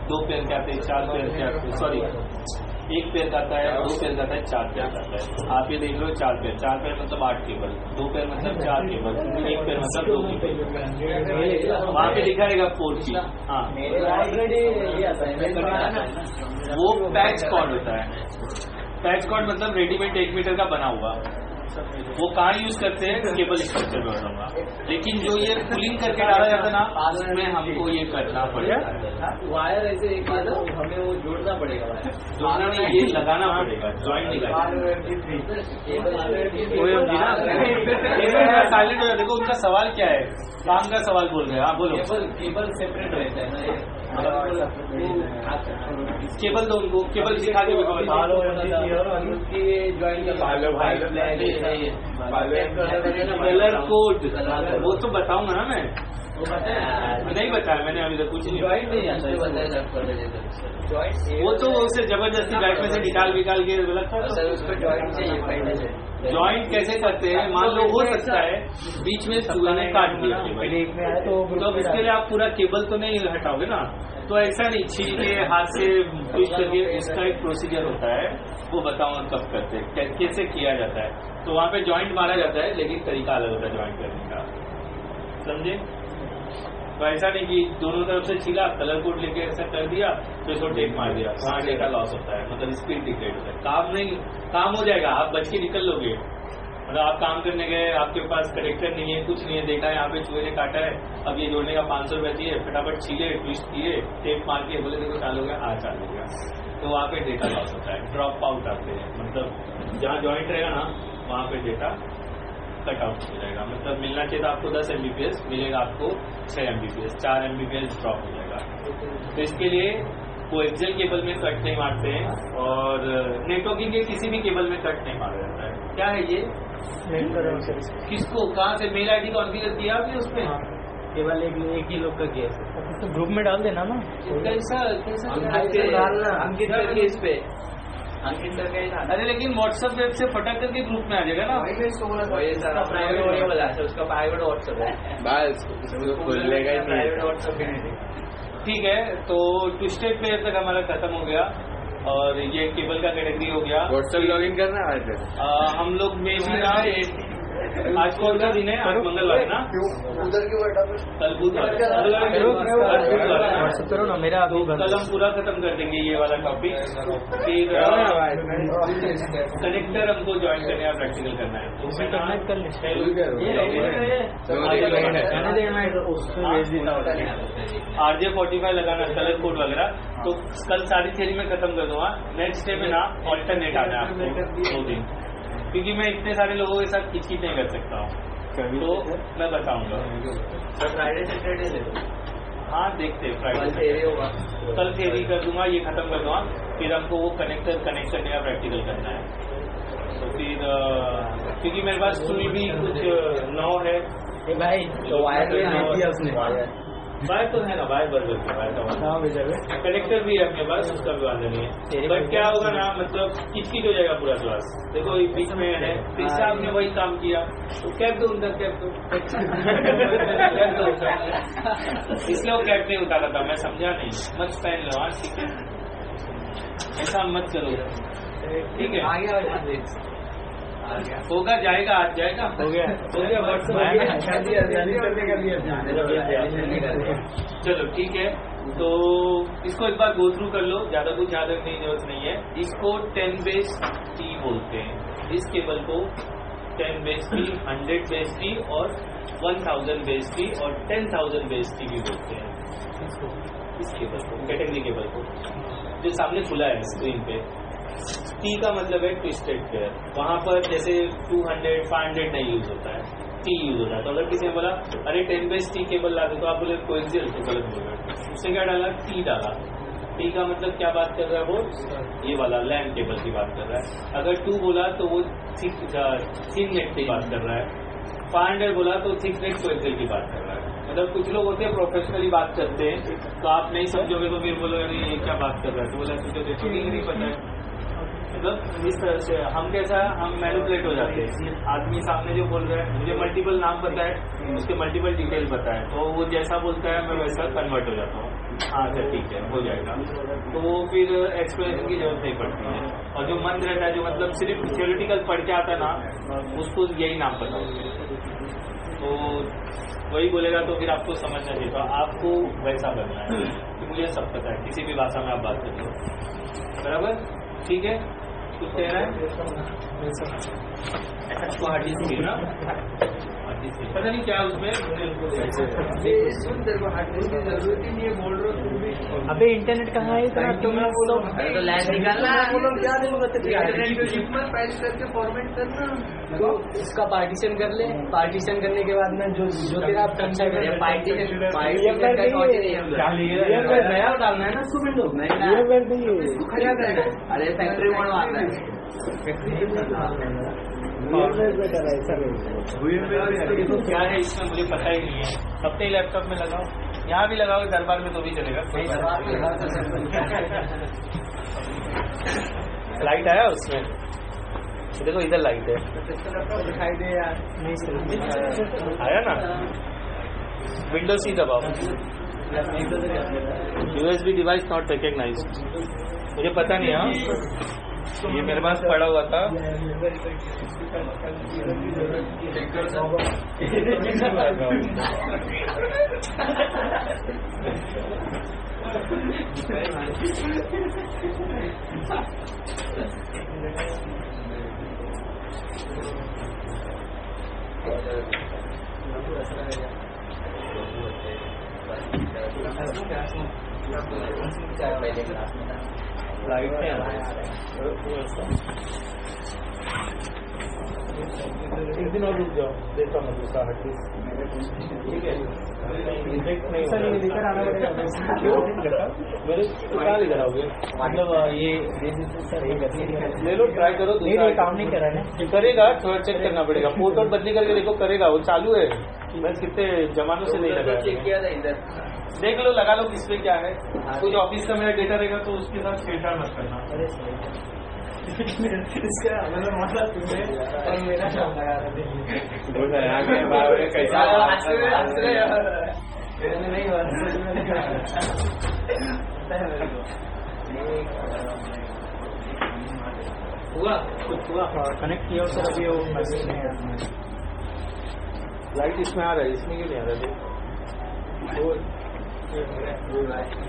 2 पेयर के आते हैं, 4 पेयर के आते हैं, सॉरी 1 पेयर का आता है, 2 पेयर का आता है, 4 पेयर का आता है। आप ये देख लो 4 पेयर मतलब 8 केबल, 2 पेयर मतलब 4 केबल, 1 पेयर मतलब 2 केबल, वहाँ पे लिखा रहेगा 4 की। हाँ वो पैच कॉर्ड होता है, पैच कॉर्ड मतलब रेडीमेड 1 मीटर का बना हुआ, वो कहाँ यूज करते हैं केबल स्ट्रक्चर में बताऊंगा, लेकिन जो ये पुलिंग करके डाला जाता है ना उसमें हमको ये करना पड़ेगा, वायर ऐसे एक हमें वो जोड़ना पड़ेगा, जोड़ना नहीं, ये लगाना पड़ेगा, ज्वाइंट साइलेंट हो जाए। देखो उनका सवाल क्या है, काम का सवाल बोल रहे हैं, आप बोलो। केबल सेपरेट रहता है ना, केबल दो उनको, केबल सिखा दो, कलर कोड वो तो बताऊंगा ना मैं, नहीं बताया मैंने अभी तक कुछ नहीं, वो तो उसे जबरदस्ती बैग में से निकाल के जॉइंट कैसे करते हैं, मान लो हो सकता है बीच में चूहे ने काट दिया, तो अब इसके लिए आप पूरा केबल तो नहीं हटाओगे ना, तो ऐसा नहीं छील के हाथ से ट्विस्ट करके, इसका एक प्रोसीजर होता है, वो बताऊंगा कब करते हैं, कैसे किया जाता है। तो वहाँ पे जॉइंट मारा जाता है, लेकिन तरीका अलग होता है जॉइंट करने का, समझे। तो ऐसा नहीं कि दोनों तरफ से छीला, कलर कोड लेके ऐसा कर दिया, तो इसको टेप मार दिया, वहाँ डेटा लॉस होता है, मतलब स्पीड डिग्रेड होता है। काम नहीं, काम हो जाएगा, आप बच के निकल लोगे, मतलब आप काम करने गए, आपके पास कनेक्टर नहीं है, कुछ नहीं है, देखा यहाँ पे चूहे ने काटा है, अब ये जोड़ने का 500 रुपये चाहिए, फटाफट छीले, ट्विस्ट किए, टेप मार के बोले देखो चालू हो गया, हाँ चालू हो गया, तो वहाँ पे डेटा लॉस होता है, ड्रॉप आउट आते हैं, मतलब जहाँ ज्वाइंट रहेगा ना वहाँ पे डेटा कट आउट हो जाएगा, मतलब मिलना चाहिए था आपको 10 MBPS, मिलेगा आपको 6 MBPS, 4 MBPS ड्रॉप हो जाएगा। तो इसके लिए वो एक्सेल केबल में कट नहीं मारते हैं, और नेटवर्किंग के किसी भी केबल में कट नहीं मारा जाता है। क्या है ये, किसको कहाँ से मेल ID कॉन्फ़िगर किया आपने उसमें, केवल एक ही लोग का किया, तो ग्रुप में डाल देना ना, कैसा हम किस पे अंकित सर का ही था। अरे लेकिन व्हाट्सएप वेब से फटक करके ग्रुप में आ जाएगा ना। प्राइवेट ऑडियो वाला है, उसका प्राइवेट व्हाट्सएप है, बस खुलेगा ही प्राइवेट व्हाट्सएप भी नहीं। ठीक है, तो ट्विस्टेड पेयर तक हमारा खत्म हो गया और ये केबल का कैटेगरी हो गया। व्हाट्सएप लॉगिन करना है हम लोग में भी ना आज कौन सा दिन है? आज मंगलवार है ना, उधर क्यों बैठा? कल बुधवार करो ना मेरा। तो कल हम पूरा खत्म कर देंगे ये वाला टॉपिक। फिर कनेक्टर हमको ज्वाइन करने और प्रैक्टिकल करना है, तो उसमें कनेक्ट कर RJ45 लगाना, कलर कोड वगैरह। तो कल सारी थ्योरी में खत्म कर दूंगा। नेक्स्ट डे में ना ऑल्टरनेट आना है आपको 2 दिन, क्योंकि मैं इतने सारे लोगों के साथ खींच नहीं कर सकता हूँ, तो मैं बताऊंगा। फ्राइडे सैटरडे ले लो। हाँ देखते हैं, फ्राइडे थ्योरी होगा, कल थ्योरी कर दूंगा, ये खत्म कर दूंगा। फिर हमको वो कनेक्ट करने का प्रैक्टिकल करना है। तो फिर क्योंकि मेरे पास टूल भी कुछ 9 है भाई, तो वायर नहीं दिया उसने। वायर तो है ना, वायर बर्गर का वायर कनेक्टर भी है अपने पास, उसका भी वादा नहीं है। बट क्या होगा ना, मतलब किचकिच हो जाएगा पूरा क्लास। देखो बीच में है, फिर से आपने वही काम किया, तो कैप दो उनका, कैप दो इसलिए वो कैप नहीं उतारा था, मैं समझा नहीं। मत पहन लो, हाँ ठीक है, ऐसा मत करो, ठीक है। होगा, जाएगा, आज जाएगा, हो गया चलो ठीक है। तो इसको एक बार गो थ्रू कर लो, ज्यादा कुछ याद रखने की जरूरत नहीं है। इसको 10 बेस T बोलते हैं, इस केबल को 10 बेस T, 100 बेस T और 1000 बेस T और 10,000 बेस T भी बोलते हैं। इस केबल को, कैटेगरी केबल को, जो सामने खुला है स्क्रीन पे। T का मतलब है ट्विस्टेड पेयर, वहां पर जैसे 200, 500 नहीं यूज होता है, T यूज होता है। तो अगर किसी ने बोला अरे 10 बेस T केबल ला दे, तो आप बोले कोएक्सियल, तो गलत बोल रहे। उसने क्या डाला? T डाला। T का मतलब क्या बात कर रहा है वो? ये वाला लैन केबल की बात कर रहा है। अगर 2 बोला तो वो थिन नेट की बात कर रहा है। 500 बोला तो थिक नेट कोएक्सियल की बात कर रहा है। मतलब कुछ लोग होते हैं प्रोफेशनली बात करते हैं, तो आप नहीं समझोगे तो फिर बोलोगे अरे ये क्या बात कर रहा है, तो बोला तुझे देखो नहीं पता है। मतलब इस तरह से हम कैसा, हम मैनिपुलेट हो जाते हैं। आदमी सामने जो बोल रहा है, मुझे मल्टीपल नाम पता है, उसके मल्टीपल डिटेल पता है, तो वो जैसा बोलता है मैं वैसा कन्वर्ट हो जाता हूँ। हाँ सर ठीक है, हो जाएगा। तो वो फिर एक्सप्लेनेशन की जरूरत नहीं पड़ती है। और जो मन रहता है, जो मतलब सिर्फ थ्योरेटिकल पढ़ के आता है ना, उसको यही नाम पता होता है, तो वही बोलेगा, तो फिर आपको समझना चाहिए। तो आपको वैसा बनना है कि मुझे सब पता है, किसी भी भाषा में आप बात कर लो, बराबर, ठीक है। कुछ कह रहा है ऐसा हार्ड डिस्क ना, पता नहीं क्या उसमें जरूरत ही नहीं है, बोल रहे हो तुम भी। अबे इंटरनेट कहाँ है इतना? तो लैंड निकालना, क्या जरूरत फाइल करके फॉर्मेट करना, तो इसका पार्टीशन कर ले। पार्टीशन करने के बाद में जो तेरा पार्टीशन नया डालना है ना उसको, विंडो अरे फैक्ट्री मोड मारना है। तो क्या है इसमें मुझे पता ही नहीं है। अपने लैपटॉप में लगाओ, यहाँ भी लगाओ, दरबार में तो भी चलेगा। लाइट आया उसमें, देखो इधर लाइट है, दिखाई दे यार, आया ना। विंडो सी दबाओ, USB डिवाइस नॉट रिकॉग्नाइज्ड। मुझे पता नहीं, हाँ ये मेरे पास पड़ा हुआ था। लाइट है एक दिन और रुक जाओ, देखता मैं दूसरा हट, ठीक है। नहीं लेकर आना पड़ेगा, मेरे कहाँ लेकर आओगे? मतलब ये ले लो, ट्राई करो। नहीं काम नहीं कर रहा है, करेगा, थोड़ा चेक करना पड़ेगा। पोर्ट और बदली करके देखो, करेगा, वो चालू है। मैं कितने जमानों से नहीं लगा, चेक किया था इधर, देख लो, लगा लो किस पे क्या है। कुछ ऑफिस का मेरा डेटा रहेगा तो उसके साथ छेड़छाड़ मत करना। इसका मतलब मारा तुमने और मेरा नाम लगा रहा नहीं हुआ कुछ हुआ कनेक्ट किया सर अभी वो मैसेज नहीं आया। लाइट इसमें आ रहा है, इसमें क्यों नहीं आ रहा है?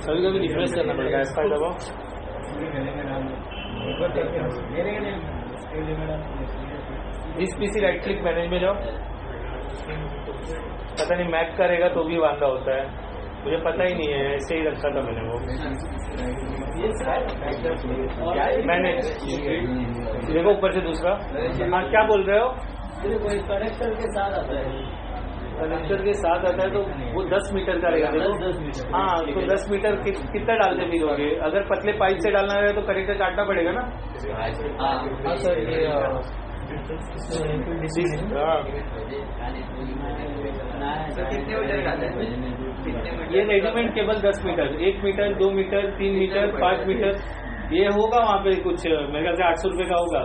कभी कभी रिफ्रेश करना पड़ेगा। F5 दबाओ। इस पीसी राइट क्लिक मैनेज में जाओ। पता नहीं मैक करेगा तो भी वांदा होता है, मुझे पता ही नहीं है, ऐसे ही रखा था मैंने वो मैनेज। देखो ऊपर से दूसरा। हाँ क्या बोल रहे हो? कनेक्टर के साथ आता है, कनेक्टर के साथ आता है तो वो 10 मीटर का रहेगा। देखो हाँ, तो 10 मीटर कितना डालते फिरोगे? अगर पतले पाइप से डालना है तो कनेक्टर काटना पड़ेगा ना। हाँ सर ये कितने मीटर का आता है? ये readymade cable 10 metre, 1 metre, 2 metre, 3 metre, 5 metre, ये होगा वहाँ पे कुछ मेरे ख्याल से 800 रुपये का होगा।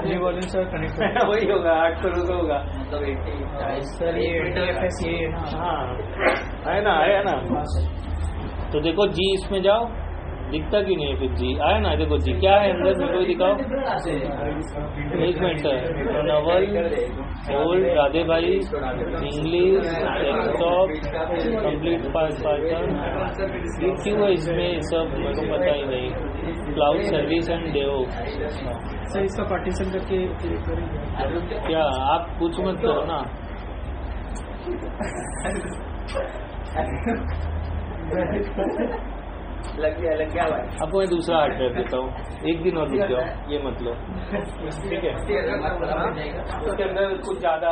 जी बोलिए सर कनेक्ट वही होगा, 800 रुपये होगा। सर ये TFS ये है ना। हाँ है ना। तो देखो जी इसमें जाओ, दिखता क्यों नहीं है फिर जी? आया ना, देखो जी क्या है अंदर, मेरे को दिखाओ। एक minute sir, Naval old Radhe भाई इंग्लिश डेस्कटॉप कंप्लीट पार्टन, ये क्यों है इसमें? सब मेरे को पता ही नहीं। Cloud service and Daewoo sir इसका पार्टीशन करके क्लिक करेंगे क्या? आप कुछ मत करो ना। लग गया भाई। आपको मैं दूसरा हार्ड ड्राइव देता हूँ, एक दिन और रुक जाओ, ये मत लो, ठीक है? उसके अंदर कुछ ज्यादा